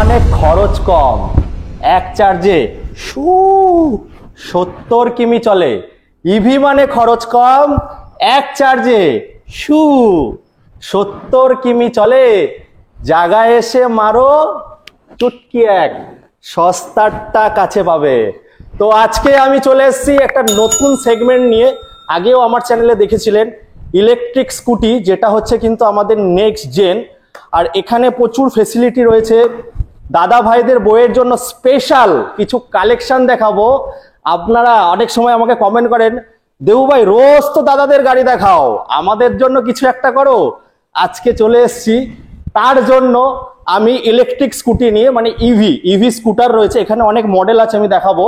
মানে খরচ কম, এক চার্জে 70 কিমি চলে। ইভি মানে খরচ কম, এক চার্জে 70 কিমি চলে। জায়গায় এসে মারো চুটকি এক, সস্তারটা কাছে পাবে। তো আজকে আমি চলে এসেছি একটা নতুন সেগমেন্ট নিয়ে। আগেও আমার চ্যানেলে দেখেছিলেন ইলেকট্রিক স্কুটি, যেটা হচ্ছে কিন্তু আমাদের নেক্সট জেন। আর এখানে প্রচুর ফেসিলিটি রয়েছে। দাদা ভাইদের বইয়ের জন্য স্পেশাল কিছু কালেকশন দেখাবো। আপনারা অনেক সময় আমাকে কমেন্ট করেন, দেবু ভাই রোজ তো দাদাদের গাড়ি দেখাও, আমাদের জন্য কিছু একটা করো। আজকে চলে এসেছি তার জন্য। আমি ইলেকট্রিক স্কুটি নিয়ে, মানে ইভি স্কুটার রয়েছে এখানে, অনেক মডেল আছে, আমি দেখাবো।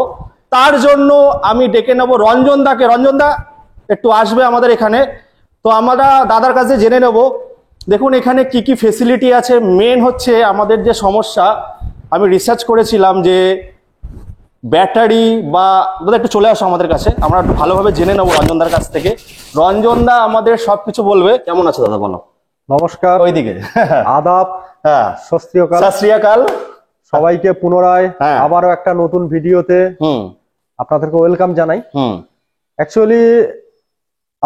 তার জন্য আমি ডেকে নেবো রঞ্জন দাকে। রঞ্জন দা একটু আসবে আমাদের এখানে। তো আমরা দাদার কাছে জেনে নেব, দেখুন এখানে কি কি ফেসিলিটি আছে। মেন হচ্ছে আমাদের যে সমস্যা, আমি রিসার্চ করেছিলাম যে ব্যাটারি বা, দাদা একটু চলে আসো আমাদের কাছে, আমরা একটু ভালোভাবে জেনে নেবো রঞ্জনদার কাছ থেকে। রঞ্জনদা আমাদের সবকিছু বলবে। কেমন আছো দাদা বলো? নমস্কার, ওইদিকে আদাব, হ্যাঁ, সত শ্রী আকাল। সত শ্রী আকাল। সবাইকে পুনরায় আবারও একটা নতুন ভিডিওতে আপনাদেরকে ওয়েলকাম জানাই। অ্যাকচুয়ালি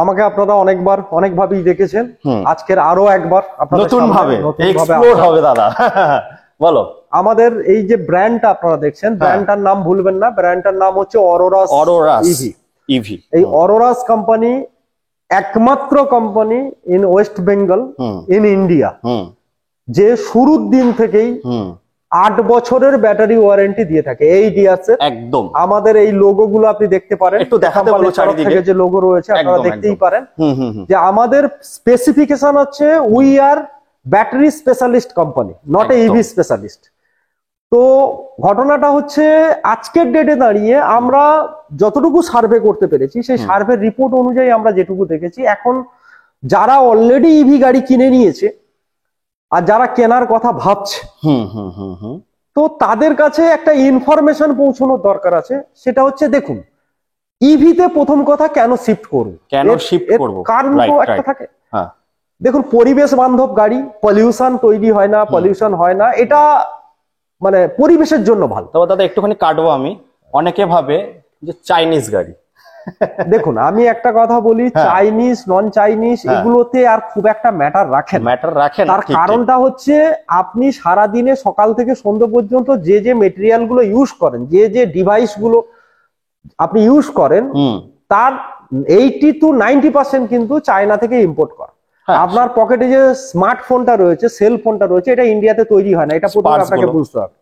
আমাকে আপনারা অনেকভাবেই দেখেছেন, আজকের আরো একবার নতুন ভাবে এক্সপ্লোর হবে দাদা। বলো। আমাদের এই যে ব্র্যান্ডটা আপনারা দেখছেন, ব্র্যান্ডটার নাম ভুলবেন না, ব্র্যান্ডটার নাম হচ্ছে অরোরাস ইভি। এই অরোরাস কোম্পানি একমাত্র company in West Bengal, in India, যে শুরুর দিন থেকেই 8 বছরের ব্যাটারি ওয়ারেন্টি দিয়ে থাকে। এই ডিয়াসের একদম আমাদের এই লোগো গুলো আপনি দেখতে পারেন, একটু দেখাতে বলো চারিদিকে যে লোগো রয়েছে আপনারা দেখতেই পারেন। যে আমাদের স্পেসিফিকেশন হচ্ছে we are battery specialist company, not a EV specialist. তো ঘটনাটা হচ্ছে আজকের ডেটে দাঁড়িয়ে আমরা যতটুকু সার্ভে করতে পেরেছি, সেই সার্ভে রিপোর্ট অনুযায়ী আমরা যেটুকু দেখেছি, এখন যারা অলরেডি ইভি গাড়ি কিনে নিয়েছে আর যারা কেনার কথা ভাবছে, তো তাদের কাছে একটা ইনফরমেশন পৌঁছানোর দরকার আছে। সেটা হচ্ছে, দেখুন ইভিতে প্রথম কথা কেন শিফট করব, কারণ তো একটা থাকে। দেখুন পরিবেশ বান্ধব গাড়ি, পলিউশন তৈরি হয় না, পলিউশন হয় না, এটা মানে পরিবেশের জন্য ভালো। তবে দাদা একটুখানি কাটবো আমি, অনেকে ভাবে যে চাইনিজ গাড়ি। দেখুন আমি একটা কথা বলি, চাইনিজ নন চাইনিজ এগুলোতে আর খুব একটা ম্যাটার রাখে। তার কারণটা হচ্ছে আপনি সারাদিনে সকাল থেকে সন্ধ্যে পর্যন্ত যে মেটেরিয়াল গুলো ইউজ করেন, যে ডিভাইস গুলো আপনি ইউজ করেন, তার 80 to 90% কিন্তু চায়না থেকে ইম্পোর্ট করা। আপনার পকেটে যে স্মার্টফোনটা রয়েছে, সেল ফোনটা রয়েছে, এটা ইন্ডিয়াতে তৈরি হয় না, এটা প্রথমে আপনাকে বুঝতে হবে।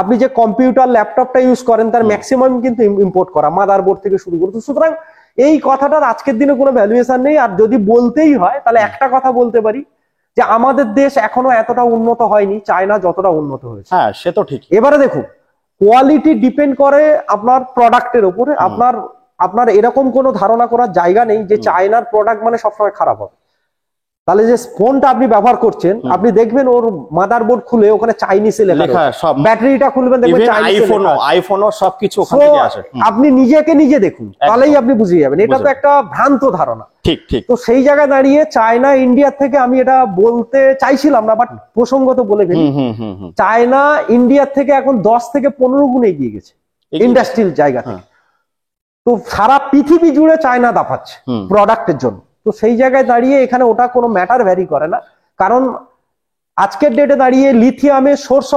আপনি যে কম্পিউটার ল্যাপটপটা ইউজ করেন, তার ম্যাক্সিমাম কিন্তু ইম্পোর্ট করা, মাদারবোর্ড থেকে শুরু করে। সুতরাং এই কথাটার আজকের দিনে কোনো ভ্যালুয়েশন নেই। আর যদি বলতেই হয় তাহলে একটা কথা বলতে পারি, যে আমাদের দেশ এখনো এতটা উন্নত হয়নি চায়না যতটা উন্নত হয়েছে। হ্যাঁ সে তো ঠিক। এবারে দেখুন, কোয়ালিটি ডিপেন্ড করে আপনার প্রোডাক্টের উপরে। আপনার এরকম কোনো ধারণা করার জায়গা নেই যে চায়নার প্রোডাক্ট মানে সবসময় খারাপ হবে। তাহলে যে ফোনটা আপনি ব্যবহার করছেন, আপনি দেখবেন ওর মাদারবোর্ড খুলে ওখানে চাইনিজে লেখা, ব্যাটারিটা খুলবেন দেখবেন আইফোনও সবকিছু ওখান থেকে আসে। আপনি নিজে দেখুন, তাহলেই আপনি বুঝে যাবেন। এটা তো একটা ভ্রান্ত ধারণা। ঠিক। তো সেই জায়গায় দাঁড়িয়ে চায়না ইন্ডিয়া থেকে, আমি এটা বলতে চাইছিলাম না, বাট প্রসঙ্গত বলে ফেলি, চায়না ইন্ডিয়ার থেকে এখন 10 থেকে 15 গুণ এগিয়ে গেছে ইন্ডাস্ট্রিয়াল জায়গা থেকে। তো সারা পৃথিবী জুড়ে চায়না দাপাচ্ছে প্রোডাক্টের জন্য। তো সেই জায়গায় দাঁড়িয়ে এখানে ওটা কোনো ম্যাটার ভ্যারি করে না, কারণ আজকের ডেটে দাঁড়িয়ে লিথিয়ামের সোর্স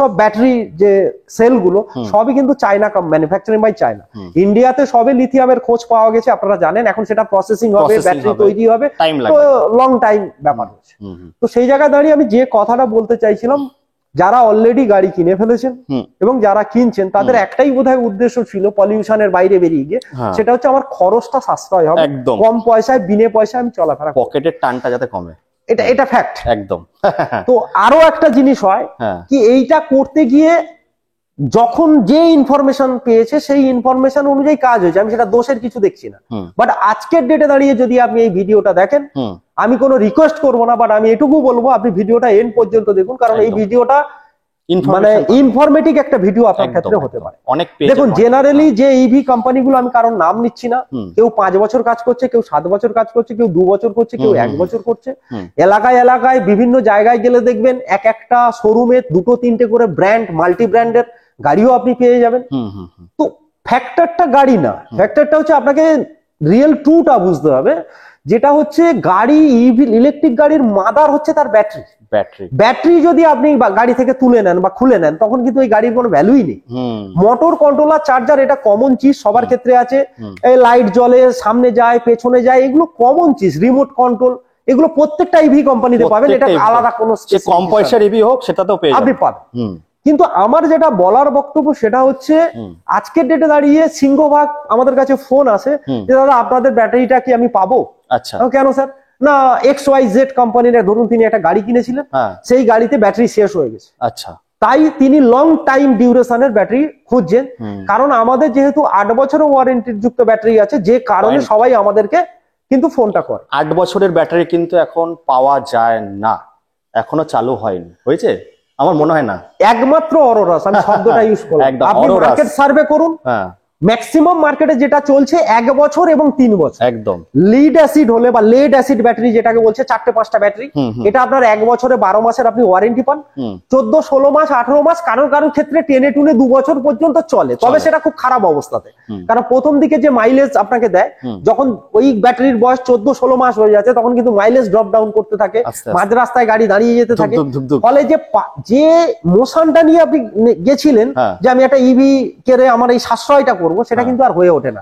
অফ ব্যাটারি যে সেলগুলো সবই কিন্তু চায়না ম্যানুফ্যাকচারিং বাই চায়না। ইন্ডিয়াতে সবে লিথিয়ামের খোঁজ পাওয়া গেছে, আপনারা জানেন। এখন সেটা প্রসেসিং হবে, ব্যাটারি তৈরি হবে, তো লং টাইম ব্যাপার হচ্ছে। তো সেই জায়গায় দাঁড়িয়ে আমি যে কথাটা বলতে চাইছিলাম, যারা অলরেডি গাড়ি কিনে ফেলেছেন এবং যারা কিনছেন, তাদের একটাই বোধহয় উদ্দেশ্য ছিল পলিউশনের বাইরে বেরিয়ে গিয়ে, সেটা হচ্ছে আমার খরচটা সাশ্রয় হবে, কম পয়সায় বিনে পয়সায় আমি চলাফেরা, পকেটের টানটা যাতে কমে। এটা ফ্যাক্ট একদম। তো আরো একটা জিনিস হয় কি, এইটা করতে গিয়ে যখন যে ইনফরমেশন পেয়েছে সেই ইনফরমেশন অনুযায়ী কাজ হয়েছে, আমি সেটা দোষের কিছু দেখছি না। বাট আজকের ডেটে দাঁড়িয়ে যদি আপনি এই ভিডিওটা দেখেন, আমি কোনো রিকোয়েস্ট করবো না, বাট আমি এটুকু বলবো আপনি ভিডিওটা এন্ড পর্যন্ত দেখুন, কারণ এই ভিডিওটা মানে ইনফরমেটিভ একটা ভিডিও আপনার ক্ষেত্রে হতে পারে। অনেক দেখুন জেনারেলি যে ইভি কোম্পানিগুলো, আমি কারণ নাম নিচ্ছি না, কেউ 5 বছর কাজ করছে, কেউ 7 বছর কাজ করছে, কেউ 2 বছর করছে, কেউ 1 বছর করছে। এলাকায় এলাকায় বিভিন্ন জায়গায় গেলে দেখবেন এক একটা শোরুমে 2-3টে করে ব্র্যান্ড, মাল্টি ব্র্যান্ডের গাড়িও আপনি পেয়ে যাবেন। তো ফ্যাক্টরটা গাড়ি না, ফ্যাক্টরটা হচ্ছে আপনাকে রিয়েল ট্রুটা বুঝতে হবে, যেটা হচ্ছে গাড়ি, ইভি ইলেকট্রিক গাড়ির মাদার হচ্ছে তার ব্যাটারি। ব্যাটারি যদি আপনি গাড়ি থেকে তুলে নেন বা খুলে নেন, তখন কিন্তু ওই গাড়ির কোনো ভ্যালুই নেই। মোটর, কন্ট্রোলার, চার্জার এটা কমন চিজ, সবার ক্ষেত্রে আছে। এই লাইট জ্বলে, সামনে যায়, পেছনে যায়, এগুলো কমন চিজ। রিমোট কন্ট্রোল, এগুলো প্রত্যেকটা ইভি কোম্পানিতে পাবেন, এটা আলাদা কোনো কম পয়সার ইভি হোক সেটাতেও পেয়ে আপনি পাবেন। কিন্তু আমার যেটা বলার বক্তব্য সেটা হচ্ছে, আজকের ডেটে দাঁড়িয়ে সিংহভাগ আমাদের কাছে ফোন আসে যে দাদা আপনাদের ব্যাটারিটা কি আমি পাবো? আচ্ছা, কেন স্যার? না, XYZ কোম্পানির, ধরুন তিনি একটা গাড়ি কিনেছিলেন, সেই গাড়িতে ব্যাটারি শেষ হয়ে গেছে। আচ্ছা, তাই তিনি লং টাইম ডিউরেশনের ব্যাটারি খুঁজছেন। কারণ আমাদের যেহেতু 8 বছরের ওয়ারেন্টি যুক্ত ব্যাটারি আছে, যে কারণে সবাই আমাদেরকে কিন্তু ফোনটা করে। 8 বছরের ব্যাটারি কিন্তু এখন পাওয়া যায় না, এখনো চালু হয়নি। হয়েছে? আমার মনে হয় না। একমাত্র অরোরাস, আমি শব্দটা ইউজ করব। আপনি মার্কেট সার্ভে করুন, ম্যাক্সিমাম মার্কেটে যেটা চলছে 1 বছর এবং 3 বছর। একদম লিড অ্যাসিড হলে বা লেড অ্যাসিড ব্যাটারি যেটাকে বলছে, 4-5টা ব্যাটারি, এটা আপনার 1 বছরে 12 মাসের আপনি ওয়ারেন্টি পান। 14, 16 মাস, 18 মাস, কারোর ক্ষেত্রে টেনে টুনে 2 বছর পর্যন্ত চলে। তবে সেটা খুব খারাপ অবস্থাতে, কারণ প্রথম দিকে যে মাইলেজ আপনাকে দেয়, যখন ওই ব্যাটারির বয়স 14-16 মাস হয়ে যাচ্ছে, তখন কিন্তু মাইলেজ ড্রপ ডাউন করতে থাকে, মাঝ রাস্তায় গাড়ি দাঁড়িয়ে যেতে থাকে। ফলে যে মোশনটা নিয়ে আপনি গেছিলেন যে আমি একটা ইভি কেড়ে আমার এই সাশ্রয়টা করবো, সেটা কিন্তু আর হয়ে ওঠে না।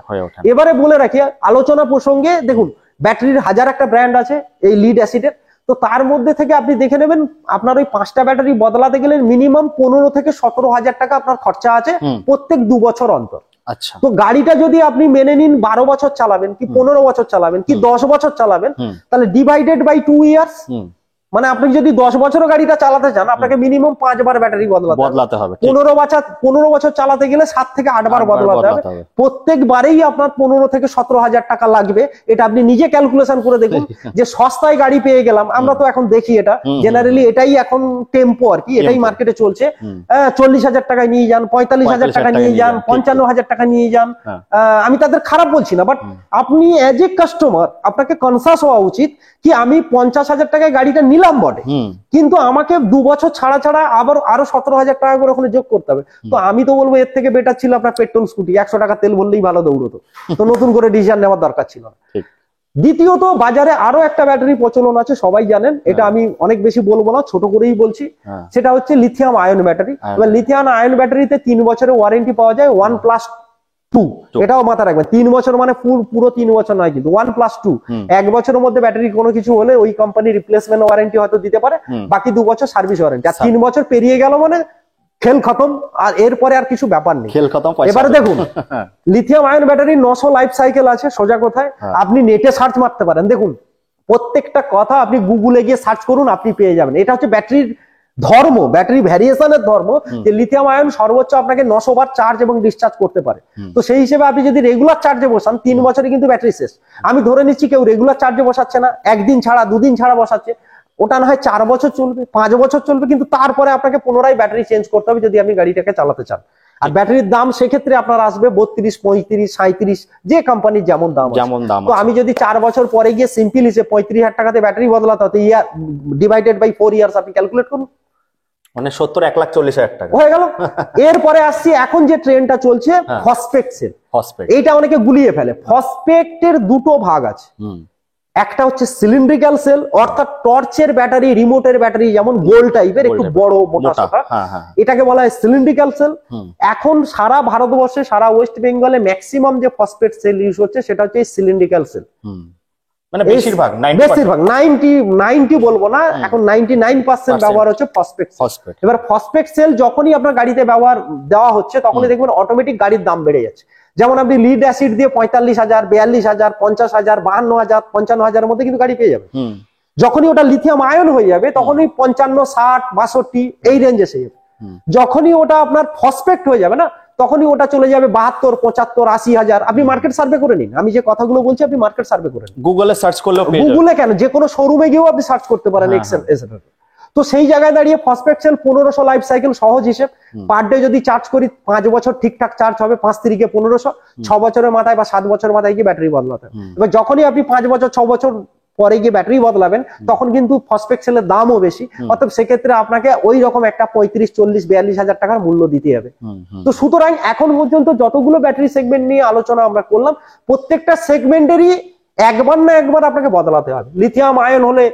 এবারে বলে রাখি আলোচনা প্রসঙ্গে, দেখুন ব্যাটারির 1000 একটা ব্র্যান্ড আছে এই লিড অ্যাসিডের। তো তার মধ্যে থেকে আপনি দেখে নেবেন, আপনার ওই 5টা ব্যাটারি বদলাতে গেলে মিনিমাম 15 থেকে 17,000 টাকা আপনার খরচা আছে প্রত্যেক 2 বছর অন্তর। আচ্ছা, তো গাড়িটা যদি আপনি মেনে নিন 12 বছর চালাবেন, কি 15 বছর চালাবেন, কি 10 বছর চালাবেন, তাহলে ডিভাইডেড বাই 2 ইয়ার্স, মানে আপনি যদি 10 বছরের গাড়িটা চালাতে চান, আপনাকে মিনিমাম 5 বার ব্যাটারি বদলাতে হবে। 15 বছর চালাতে গেলে 7 থেকে 8 বার বদলাতে হবে। প্রত্যেকবারেই আপনার 15 থেকে 17,000 টাকা লাগবে। এটা আপনি নিজে ক্যালকুলেশন করে দেখুন যে সস্তায় গাড়ি পেয়ে গেলাম। আমরা তো এখন দেখি এটা জেনারেলি এটাই এখন টেম্পো আর কি, এটাই মার্কেটে চলছে। 40,000 টাকায় নিয়ে যান, 45,000 টাকা নিয়ে যান, 55,000 টাকা নিয়ে যান। আমি তাদের খারাপ বলছি না, বাট আপনি এজ এ কাস্টমার আপনাকে কনসাস হওয়া উচিত কি আমি 50,000 টাকায় গাড়িটা নিলাম বটে, কিন্তু আমাকে 2 বছর ছাড়া ছাড়া আবার আরো 17,000 টাকা করে ওখানে যোগ করতে হবে। তো আমি তো বলবো এর থেকে বেটার ছিল আপনার পেট্রোল স্কুটি, 100 টাকা তেল ভরলেই ভালো দৌড়তো, তো নতুন করে ডিসিশন নেওয়ার দরকার ছিল না। দ্বিতীয়ত, বাজারে আরো একটা ব্যাটারি প্রচলন আছে, সবাই জানেন, এটা আমি অনেক বেশি বলবো না, ছোট করেই বলছি। সেটা হচ্ছে লিথিয়াম আয়ন ব্যাটারি। এবার লিথিয়াম আয়ন ব্যাটারিতে 3 বছরের ওয়ারেন্টি পাওয়া যায়, 1+2। এটাও মাথায় রাখবেন, 3 বছর মানে পুরো 3 বছর নয়, কিন্তু 1+2। 1 বছরের মধ্যে ব্যাটারি কোনো কিছু হলে ওই কোম্পানি রিপ্লেসমেন্ট ওয়ারেন্টি হয়তো দিতে পারে, বাকি 2 বছর সার্ভিস ওয়ারেন্টি। আর 3 বছর পেরিয়ে গেল মানে খেল খতম, আর এরপরে আর কিছু ব্যাপার নেই, খেল খতম। এবারে দেখুন lithium ion battery 900 life cycle আছে। সোজা কথায় আপনি নেটে সার্চ মারতে পারেন, দেখুন প্রত্যেকটা কথা আপনি গুগলে গিয়ে সার্চ করুন, আপনি পেয়ে যাবেন। এটা হচ্ছে ব্যাটারির ধর্ম, ব্যাটারি ভ্যারিয়েশনের ধর্ম, যে লিথিয়াম আয়ন সর্বোচ্চ আপনাকে 900 বার চার্জ এবং ডিসচার্জ করতে পারে। তো সেই হিসেবে আপনি যদি রেগুলার চার্জে বসান, 3 বছরে কিন্তু ব্যাটারি শেষ। আমি ধরে নিচ্ছি কেউ রেগুলার চার্জে বসাচ্ছে না, একদিন ছাড়া 2 দিন ছাড়া বসাচ্ছে, ওটা না হয় 4 বছর চলবে, 5 বছর চলবে, কিন্তু তারপরে আপনাকে পুনরায় ব্যাটারি চেঞ্জ করতে হবে যদি আপনি গাড়িটাকে চালাতে চান। আর ব্যাটারির দাম সেক্ষেত্রে আপনার আসবে 32, 35, 37, যে কোম্পানির যেমন দাম। তো আমি যদি 4 বছর পরে গিয়ে সিম্পল হিসেবে 35,000 টাকাতে ব্যাটারি বদলাতে হতো, ইয়ার ডিভাইডেড বাই 4 ইয়ার্স আপনি ক্যালকুলেট করুন, মানে 70-1,40,000 টাকা হয়ে গেল। এরপরে আসছি এখন যে ট্রেন্ডটা চলছে ফসফেট সেল। এইটা অনেকে গুলিয়ে ফেলে। ফসফেটের 2টো ভাগ আছে, একটা হচ্ছে সিলিন্ড্রিক্যাল সেল, অর্থাৎ টর্চের ব্যাটারি, রিমোটের ব্যাটারি, যেমন গোল টাইপের একটু বড় মোটা সোটা, এটাকে বলা হয় সিলিন্ড্রিক্যাল সেল। এখন সারা ভারতবর্ষে, সারা ওয়েস্ট বেঙ্গলে ম্যাক্সিমাম যে ফসফেট সেল ইউজ হচ্ছে সেটা হচ্ছে সিলিন্ড্রিক্যাল সেল। মানে বেশিরভাগ 90 বলবো না, এখন 99% ব্যবহার হচ্ছে ফসফেট। এবার ফসফেট সেল যখনই আপনার গাড়িতে ব্যবহার দেওয়া হচ্ছে, তখনই দেখবেন অটোমেটিক গাড়ির দাম বেড়ে যাচ্ছে। যেমন আপনি লিড অ্যাসিড দিয়ে 45,000, 42,000, 50,000, 52,000, 55,000 মধ্যে কিন্তু গাড়ি পেয়ে যাবে। যখনই ওটা লিথিয়াম আয়ন হয়ে যাবে, তখনই 55, 60, 62 এই রেঞ্জ এসে যাবে। যখনই ওটা আপনার ফসফেট হয়ে যাবে না, তখনই ওটা চলে যাবে 72, 75, 80,000। আপনি মার্কেট সার্ভে করে নিন, আমি যে কথাগুলো বলছি আপনি মার্কেট সার্ভে করে নিন, গুগলে সার্চ করলে, গুগলে কেন, যে কোনো শোরুমে গিয়েও আপনি সার্চ করতে পারেন। তো সেই জায়গায় দাঁড়িয়ে ফসফেট সেল 1500 লাইফ সাইকেল সহজ হিসেব, পার ডে যদি চার্জ করি 5 বছর ঠিকঠাক চার্জ হবে, 5 তিরিকে 1500, 6 বছরের মাথায় বা 7 বছরের মাথায় গিয়ে ব্যাটারি বদলাতে হবে। এবার যখনই আপনি 5 বছর 6 বছর পরে গিয়ে ব্যাটারি বদলাবেন তখন কিন্তু ফসফেট সেলের দামও বেশি, অর্থাৎ সেক্ষেত্রে আপনাকে ওই রকম একটা 35, 40, 42 হাজার টাকার মূল্য দিতে হবে। তো সুতরাং এখন পর্যন্ত যতগুলো ব্যাটারি সেগমেন্ট নিয়ে আলোচনা আমরা করলাম, প্রত্যেকটা সেগমেন্টেরই একবার না একবার আপনাকে বদলাতে হবে। লিথিয়াম আয়ন হলে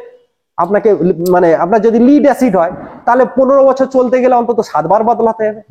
আপনাকে মানে আপনার যদি লিড অ্যাসিড হয় তাহলে 15 বছর চলতে গেলে অন্তত 7 বার বদলাতে হবে।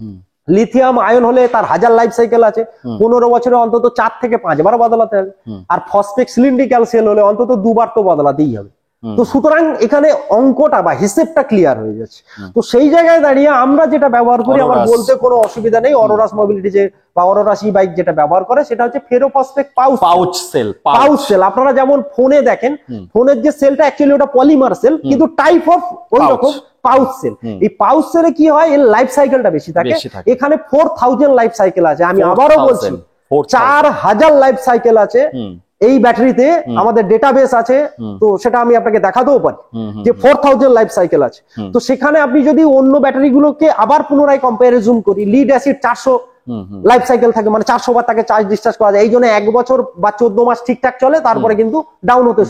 লিথিয়াম আয়ন হলে তার 1000 লাইফ সাইকেল আছে, 15 বছরে অন্তত 4 থেকে 5 বার বদলাতে হবে। আর ফসফেট সিলিন্ড্রিক্যাল সেল হলে অন্তত 2 বার তো বদলাতেই হবে। তো সুতরাং এখানে অঙ্কটা বা হিসেবটা ক্লিয়ার হয়ে যাচ্ছে। তো সেই জায়গায় দাঁড়িয়ে আমরা যেটা ব্যবহার করি, আমার বলতে কোনো অসুবিধা নেই, অরোরাস মোবিলিটি যে বা অরোরাস ই বাইক যেটা ব্যবহার করে সেটা হচ্ছে ফেরোফসফেট পাউচ সেল। আপনারা যেমন ফোনে দেখেন, ফোনের যে সেলটা অ্যাকচুয়ালি ওটা পলিমার সেল, কিন্তু টাইপ অফ ওই রকম পাউচ সেল। এই পাউচ সেলে কি হয়, এর লাইফ সাইকেলটা বেশি থাকে। এখানে 4000 লাইফ সাইকেল আছে, আমি আবারও বলছি 4000 লাইফ সাইকেল আছে এই ব্যাটারিতে, আমাদের ডেটাবেস আছে। তো সেটা আমি আপনাকে দেখাতেও পারি যে 4000 লাইফ সাইকেল আছে। তো সেখানে আপনি যদি অন্য ব্যাটারি গুলোকে আবার পুনরায় কম্পারিজন করি, লিড অ্যাসিড 400 লাইফ সাইকেল থাকে, মানে 400 বার তাকে চার্জ ডিসচার্জ করা যায়। এই জন্য 1 বছর বা 14 মাস ঠিকঠাক চলে, তারপরে কিন্তু ডাউন হতে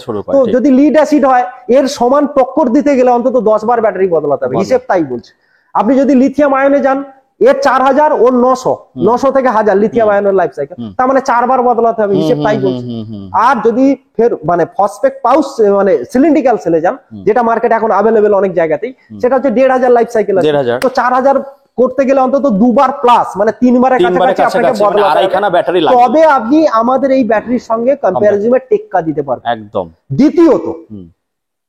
শুরু করে। তো যদি লিড অ্যাসিড হয়, এর সমান টক্কর দিতে গেলে অন্তত 10 বার ব্যাটারি বদলাতে হবে, হিসেব তাই বলছে। আপনি যদি লিথিয়াম আয়নে যান, এর 4000 ও 900 থেকে 1000 লিথিয়াম আয়নের লাইফ সাইকেল, তার মানে 4 বার বদলাতে হবে, হিসেব তাই বলছে। আর যদি ফের মানে ফসফেট পাউচ মানে সিলিন্ড্রিক্যাল সেলে যান, যেটা মার্কেটে এখন अवेलेबल অনেক জায়গাতেই, সেটা হচ্ছে 1500 লাইফ সাইকেল আছে। তো 4000 করতে গেলে অন্তত 2 বার প্লাস, মানে 3 বারের কাছাকাছি আপনাকে বদলাতে হবে, তবে আপনি আমাদের এই ব্যাটারির সঙ্গে কম্পারিজনে টেক্কা দিতে পারবেন একদম। দ্বিতীয়ত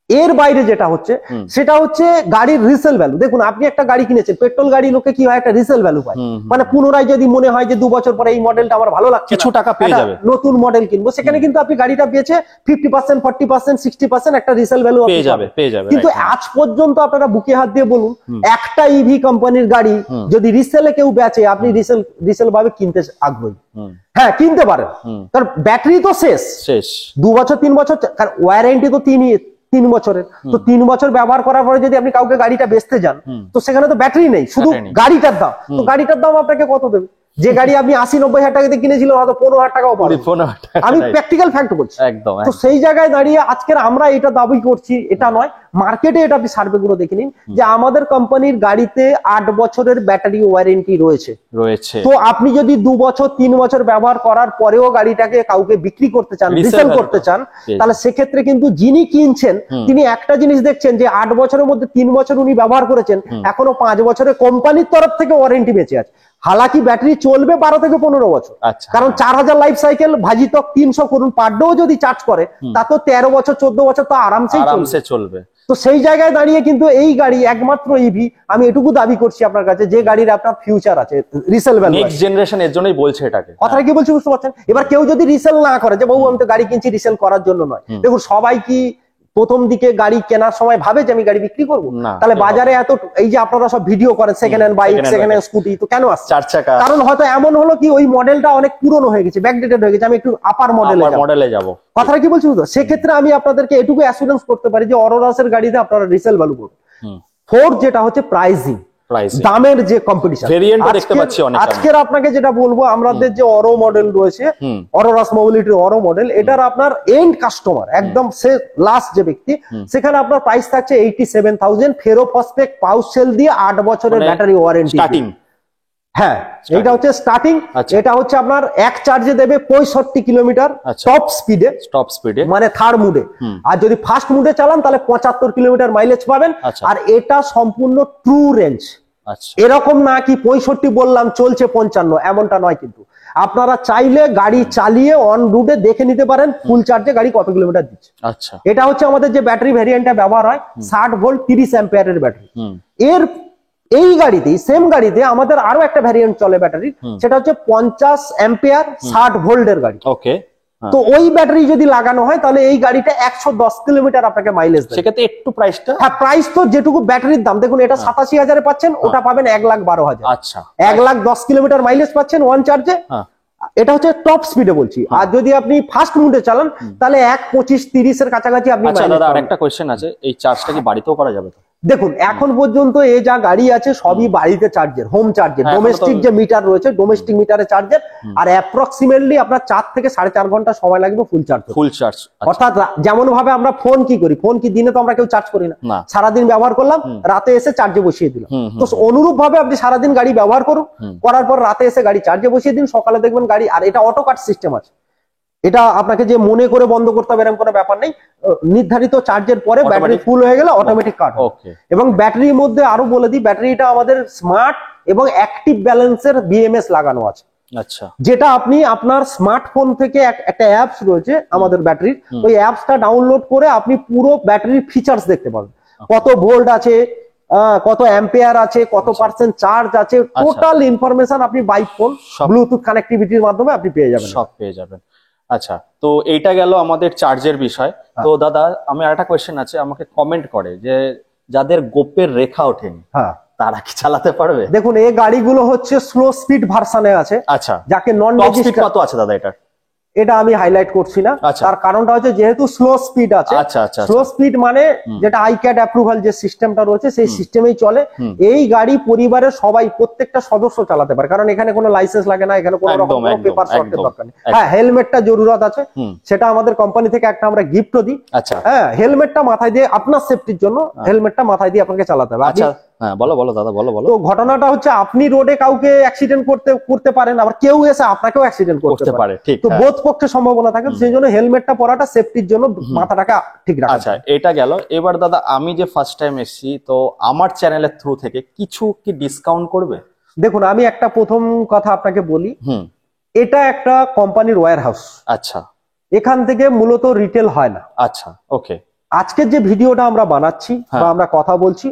এর বাইরে যেটা হচ্ছে সেটা হচ্ছে গাড়ির রিসেল ভ্যালু। দেখুন, আপনি একটা গাড়ি কিনেছেন, পেট্রোল গাড়ি লোকে কি হয়, একটা রিসেল ভ্যালু পায়, মানে পুনরায় যদি মনে হয় যে 2 বছর পরে এই মডেলটা আমার ভালো লাগছে, কিছু টাকা পেয়ে যাবে, নতুন মডেল কিনবো, সেখানে কিন্তু আপনি গাড়িটা বেচে 50%, 40%, 60% একটা রিসেল ভ্যালু পেয়ে যাবে। কিন্তু আজ পর্যন্ত আপনারা বুকে হাত দিয়ে বলুন, একটা ইভি কোম্পানির গাড়ি যদি রিসেলে কেউ বেচে, আপনি রিসেল ভাবে কিনতে আগ্রহী? হ্যাঁ, কিনতে পারেন, কারণ ব্যাটারি তো শেষ 2 বছর 3 বছর, কারণ ওয়ারেন্টি তো 3 বছরের। তো 3 বছর ব্যবহার করার পরে যদি আপনি কাউকে গাড়িটা বেচতে যান, তো সেখানে তো ব্যাটারি নেই, শুধু গাড়িটার দাম। তো গাড়িটার দাম আপনাকে কত দেবে? যে গাড়ি আপনি 80-90 হাজার টাকা দিয়ে কিনেছিলেন, হয়তো 15,000 টাকাও পাবে। আমি প্র্যাকটিক্যাল ফ্যাক্ট বলছি। তো সেই জায়গায় দাঁড়িয়ে আজকের আমরা এটা দাবি করছি, এটা নয়, মার্কেটে এটা আপনি সার্ভে গুলো দেখে নিন যে আমাদের কোম্পানির গাড়িতে 8 বছরের ব্যাটারি ওয়ারেন্টি রয়েছে। তো আপনি যদি 2 বছর 3 বছর ব্যবহার করার পরেও গাড়িটাকে কাউকে বিক্রি করতে চান, রিসেল করতে চান, তাহলে সেক্ষেত্রে কিন্তু যিনি কিনছেন তিনি একটা জিনিস দেখছেন যে 8 বছরের মধ্যে 3 বছর উনি ব্যবহার করেছেন, এখনো 5 বছরের কোম্পানির তরফ থেকে ওয়ারেন্টি বেঁচে আছে। হালাকি ব্যাটারি চলবে 12 থেকে 15 বছর, কারণ 4000 লাইফ সাইকেল ভাজিতক 300 করুন, পার ডেও যদি চার্জ করে তা তো 13 বছর 14 বছর তো আরামসে চলবে। তো সেই জায়গায় দাঁড়িয়ে কিন্তু এই গাড়ি একমাত্র ইভি, আমি এটুকু দাবি করছি আপনার কাছে, যে গাড়ির আপনার ফিউচার আছে, রিসেল ভ্যালু, নেক্সট জেনারেশন, এর জন্যই বলছে এটাকে। কথাটা কি বলছি বুঝতে পারছেন? এবার কেউ যদি রিসেল না করে, যে বাবু আমি তো গাড়ি কিনছি রিসেল করার জন্য নয়, দেখুন সবাই কি প্রথম দিকে গাড়ি কেনার সময় ভাবে যে আমি গাড়ি বিক্রি করবো? তাহলে বাজারে এত এই যে আপনারা সব ভিডিও করেন second hand bike, second hand scooty, তো কেন আসছে? 4 চাকা। কারণ হয়তো এমন হলো কি ওই মডেলটা অনেক পুরনো হয়ে গেছে, ব্যাকডেটেড হয়ে গেছে, আমি একটু আপার মডেলে যাব। কথাটা কি বলছি বুঝতে? সেক্ষেত্রে আমি আপনাদেরকে এটুকু অ্যাসুরেন্স করতে পারি যে অরোরাসের গাড়িতে আপনারা রিসেল ভ্যালু করবেন। ফোর্থ যেটা হচ্ছে প্রাইসিং, দামের যে কম্পিটিশন, আজকের আপনাকে যেটা বলবো, আমাদের যে অরো মডেল রয়েছে, অরোরাস মোবিলিটির অরো মডেল, এটার আপনার এন্ড কাস্টমার একদম সে লাস্ট যে ব্যক্তি, সেখানে আপনার প্রাইস থাকছে 87,000 ফেরোফসফেট পাউচ সেল দিয়ে 8 বছরের ব্যাটারি ওয়ারেন্টি স্টার্টিং। হ্যাঁ, এটা হচ্ছে স্টার্টিং। এটা হচ্ছে আপনার এক চার্জে দেবে 65 কিলোমিটার টপ স্পিডে, মানে থার্ড মুডে। আর যদি ফার্স্ট মুডে চালান তাহলে 75 কিলোমিটার মাইলেজ পাবেন। আর এটা সম্পূর্ণ ট্রু রেঞ্জ, এরকম না কি 65 বললাম চলছে 55, এমনটা নয়। কিন্তু আপনারা চাইলে গাড়ি চালিয়ে অন রুটে দেখে নিতে পারেন ফুল চার্জে গাড়ি কত কিলোমিটার দিচ্ছে। এটা হচ্ছে আমাদের যে ব্যাটারি ভ্যারিয়েন্টটা ব্যবহার হয়, 60 ভোল্ট 30 অ্যাম্পিয়ারের ব্যাটারি। এই গাড়িতে, সেম গাড়িতে আমাদের আরো একটা ভ্যারিয়েন্ট চলে ব্যাটারি, সেটা হচ্ছে 50 অ্যাম্পিয়ার 60 ভোল্টের গাড়ি। তো ওই ব্যাটারি যদি লাগানো হয় তাহলে এই গাড়িটা 110 কিলোমিটার আপনাকে মাইলেজ দেবে। সেক্ষেত্রে একটু প্রাইসটা, হ্যাঁ প্রাইস তো যেটুকু ব্যাটারির দাম, দেখুন এটা 87,000 পাচ্ছেন, ওটা পাবেন 1,12,000। আচ্ছা, 110 কিলোমিটার মাইলেজ পাচ্ছেন ওয়ান চার্জে। এটা হচ্ছে টপ স্পিডে বলছি। আর যদি আপনি ফাস্ট মুডে চালান তাহলে 1.25-30 এর কাছাকাছি আপনি। আচ্ছা দাদা, আরেকটা কোশ্চেন আছে, এই চার্জটা কি বাড়িতেও করা যাবে? তো দেখুন এখন পর্যন্ত এই যা গাড়ি আছে সবই বাড়িতে চার্জের, হোম চার্জের, ডোমেস্টিক যে মিটার রয়েছে ডোমেস্টিক মিটারে চার্জের, আর অ্যাপ্রক্সিমেটলি আপনার 4 থেকে 4.5 ঘন্টা সময় লাগবে ফুল চার্জ। ফুল চার্জ অর্থাৎ যেমন ভাবে আমরা ফোন কি করি, ফোন কি দিনে তো আমরা কেউ চার্জ করি না, সারাদিন ব্যবহার করলাম রাতে এসে চার্জে বসিয়ে দিলাম। তো অনুরূপ ভাবে আপনি সারাদিন গাড়ি ব্যবহার করুন, করার পর রাতে এসে গাড়ি চার্জে বসিয়ে দিন, সকালে দেখবেন গাড়ি, আর এটা অটো কাট সিস্টেম আছে, এটা আপনাকে যে মনে করে বন্ধ করতে হবে এরকম কোনো ব্যাপার নেই, নির্ধারিত চার্জের পরে ব্যাটারি ফুল হয়ে গেলে অটোমেটিক কাট। এবং ব্যাটারির মধ্যে আরো বলে দিই, ব্যাটারিটা আমাদের স্মার্ট এবং অ্যাক্টিভ ব্যালেন্সের বিএমএস লাগানো আছে। আচ্ছা, যেটা আপনি আপনার স্মার্টফোন থেকে একটা অ্যাপস রয়েছে আমাদের ব্যাটারির, ওই অ্যাপসটা ডাউনলোড করে আপনি পুরো ব্যাটারির ফিচার্স দেখতে পাবেন, কত ভোল্ট আছে, কত অ্যাম্পিয়ার আছে, কত পার্সেন্ট চার্জ আছে, টোটাল ইনফরমেশন আপনি বাই ফোন ব্লুটুথ কানেক্টিভিটির মাধ্যমে আপনি পেয়ে যাবেন, সব পেয়ে যাবেন। আচ্ছা, তো এইটা গেল আমাদের চার্জের বিষয়। তো দাদা আমি আরেকটা কোয়েশ্চেন আছে, আমাকে কমেন্ট করে যে যাদের গোপের রেখা ওঠেনি তারা কি চালাতে পারবে? দেখুন এই গাড়িগুলো হচ্ছে স্লো স্পিড ভার্সনে আছে। আচ্ছা, যাকে নন রেজিস্টার্ড কত আছে দাদা এটা? এটা আমি হাইলাইট করছি না, তার কারণটা হচ্ছে যেহেতু স্লো স্পিড আছে। স্লো স্পিড মানে যেটা আইক্যাড অ্যাপ্রুভাল যে সিস্টেমটা রয়েছে সেই সিস্টেমেই চলে। এই গাড়ি পরিবারের সবাই প্রত্যেকটা সদস্য চালাতে পারে, কারণ এখানে কোনো লাইসেন্স লাগে না, এখানে কোনো রকম পেপার শর্টের দরকার নেই। হ্যাঁ, হেলমেটটা জরুরত আছে, সেটা আমাদের কোম্পানি থেকে একটা আমরা গিফটও দিই। হ্যাঁ, হেলমেটটা মাথায় দিয়ে আপনার সেফটির জন্য হেলমেটটা মাথায় দিয়ে আপনাকে চালাতে হবে। হ্যাঁ, বলো বলো দাদা, বলো বলো। তো ঘটনাটা হচ্ছে আপনি রোডে কাউকে অ্যাক্সিডেন্ট করতে পারেন, আবার কেউ এসে আপনাকেও অ্যাক্সিডেন্ট করতে পারে। ঠিক, তো বোধ পক্ষে সম্ভাবনা থাকে, সেই জন্য হেলমেটটা পরাটা সেফটির জন্য, মাথাটাকে ঠিক রাখা। আচ্ছা, এটা গেল। এবার দাদা আমি যে ফার্স্ট টাইম এসেছি, তো আমার চ্যানেলের থ্রু থেকে কিছু কি ডিসকাউন্ট করবে? দেখুন আমি একটা প্রথম কথা আপনাকে বলি, এটা একটা কোম্পানির ওয়্যার হাউস। আচ্ছা, এখান থেকে মূলত রিটেল হয় না। আচ্ছা, ওকে। আজকের যে ভিডিওটা আমরা বানাচ্ছি বা আমরা কথা বলছি,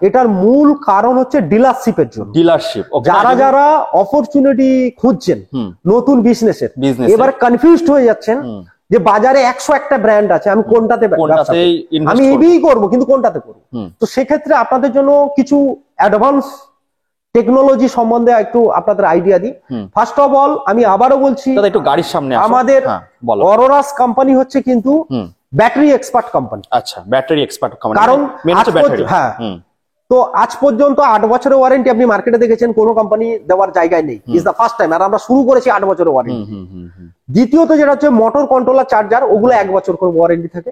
এটার মূল কারণ হচ্ছে ডিলারশিপের জন্য। ডিলারশিপ, যারা অপরচুনিটি খুঁজছেন নতুন বিজনেসের, এবার কনফিউজড হয়ে যাচ্ছেন যে বাজারে 101টা ব্র্যান্ড আছে, আমি কোনটাতে আমি ইভি করবো কিন্তু কোনটাতে করবো। তো সেক্ষেত্রে আপনাদের জন্য কিছু অ্যাডভান্স টেকনোলজি সম্বন্ধে একটু আপনাদের আইডিয়া দিই। ফার্স্ট অফ অল আমি আবারও বলছি, একটু গাড়ির সামনে আমাদের অরোরাস কোম্পানি হচ্ছে কিন্তু ব্যাটারি এক্সপার্ট কোম্পানি। আচ্ছা, ব্যাটারি এক্সপার্ট কোম্পানি, কারণ হ্যাঁ, তো আজ পর্যন্ত 8 বছরের ওয়ারেন্টি আপনি মার্কেটে দেখেছেন কোনো কোম্পানি দেওয়ার জায়গায় নেই, ইজ দ্য ফার্স্ট টাইম। আর আমরা শুরু করেছি 8 বছরের ওয়ারেন্টি। দ্বিতীয়ত যেটা হচ্ছে মোটর কন্ট্রোলার চার্জার, ওগুলো 1 বছর করে ওয়ারেন্টি থাকে।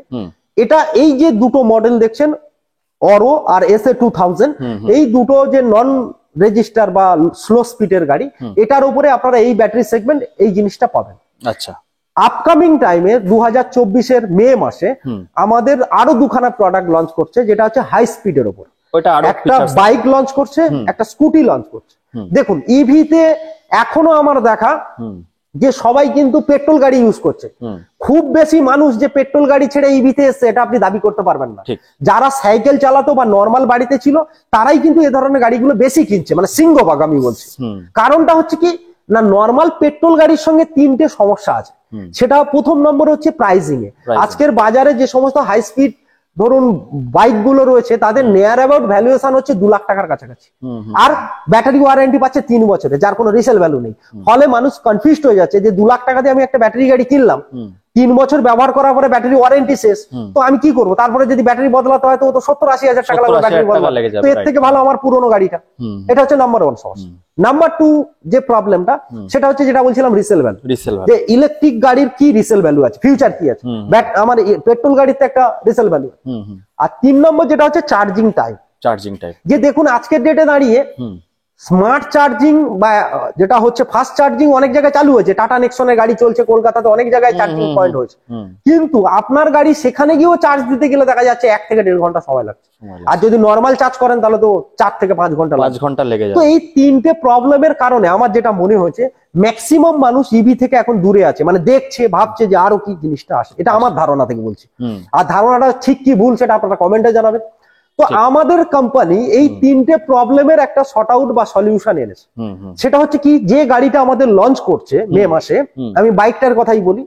এটা এই যে দুটো মডেল দেখছেন অরো আর SA2000, এই দুটো যে নন রেজিস্টার বা স্লো স্পিডের গাড়ি, এটার উপরে আপনারা এই ব্যাটারি সেগমেন্ট এই জিনিসটা পাবেন। আচ্ছা, আপকামিং টাইমে 2024-এর মে মাসে আমাদের আরো দুখানা প্রোডাক্ট লঞ্চ করছে, যেটা হচ্ছে হাই স্পিডের উপর। একটা বাইক লঞ্চ করছে, একটা স্কুটি লঞ্চ করছে। দেখুন ইভিতে এখনো আমার দেখা যে সবাই কিন্তু পেট্রোল গাড়ি ইউজ করছে, খুব বেশি মানুষ যে পেট্রোল গাড়ি ছেড়ে ইভিতে এসছে এটা আপনি দাবি করতে পারবেন না। যারা সাইকেল চালাতো বা নর্মাল বাড়িতে ছিল তারাই কিন্তু এ ধরনের গাড়িগুলো বেশি কিনছে, মানে সিংহভাগ আমি বলছি। কারণটা হচ্ছে কি না, নর্মাল পেট্রোল গাড়ির সঙ্গে 3টে সমস্যা আছে। সেটা প্রথম নম্বর হচ্ছে প্রাইসিং এ। আজকের বাজারে যে সমস্ত হাই স্পিড ধরুন বাইক গুলো রয়েছে তাদের নিয়ার অ্যাবাউট ভ্যালুয়েশন হচ্ছে 2 লাখ টাকার কাছাকাছি, আর ব্যাটারি ওয়ারেন্টি পাচ্ছে 3 বছরে, যার কোনো রিসেল ভ্যালু নেই। ফলে মানুষ কনফিউজড হয়ে যাচ্ছে যে 2 লাখ টাকা দিয়ে আমি একটা ব্যাটারি গাড়ি কিনলাম, 3 বছর ব্যবহার করার পরে ব্যাটারি ওয়ারেন্টি শেষ, তো আমি কি করবো? তারপরে যদি ব্যাটারি বদলাতে হয় তো 70-80 হাজার টাকা লাগবে ব্যাটারি বদলাতে, তো এর থেকে ভালো আমার পুরোনো গাড়িটা। এটা হচ্ছে নাম্বার 1 সমস্যা। নাম্বার 2 যে প্রবলেমটা সেটা হচ্ছে যেটা বলছিলাম রিসেল ভ্যালু, যে ইলেকট্রিক গাড়ির কি রিসেল ভ্যালু আছে, ফিউচার কি আছে, আমার পেট্রোল গাড়িতে একটা রিসেল ভ্যালু। আর 3 নম্বর যেটা হচ্ছে চার্জিং টাইম। যে দেখুন আজকের ডেটে দাঁড়িয়ে স্মার্ট চার্জিং বা যেটা হচ্ছে ফাস্ট চার্জিং অনেক জায়গায় চালু হয়েছে, টাটা নেক্সনের গাড়ি চলছে কলকাতাতে, অনেক জায়গায় চার্জিং পয়েন্ট হয়েছে, কিন্তু আপনার গাড়ি সেখানে গিয়েও চার্জ দিতে গেলে দেখা যাচ্ছে 1 থেকে 1.5 ঘন্টা সময় লাগছে। আর যদি নর্মাল চার্জ করেন তাহলে তো 4 থেকে 5 ঘন্টা লেগে যায়। তো এই 3টে প্রবলেমের কারণে আমার যেটা মনে হয়েছে ম্যাক্সিমাম মানুষ ইভি থেকে এখন দূরে আছে, মানে দেখছে ভাবছে যে আরো কি জিনিসটা আসে। এটা আমার ধারণা থেকে বলছি, আর ধারণাটা ঠিক কি ভুল সেটা আপনারা কমেন্টে জানাবেন। তো আমাদের কোম্পানি এই 3টে প্রবলেমের একটা শর্ট আউট বা সলিউশন এনেছে। সেটা হচ্ছে কি, যে গাড়িটা আমাদের লঞ্চ করছে মে মাসে, আমি বাইকটার কথাই বলি,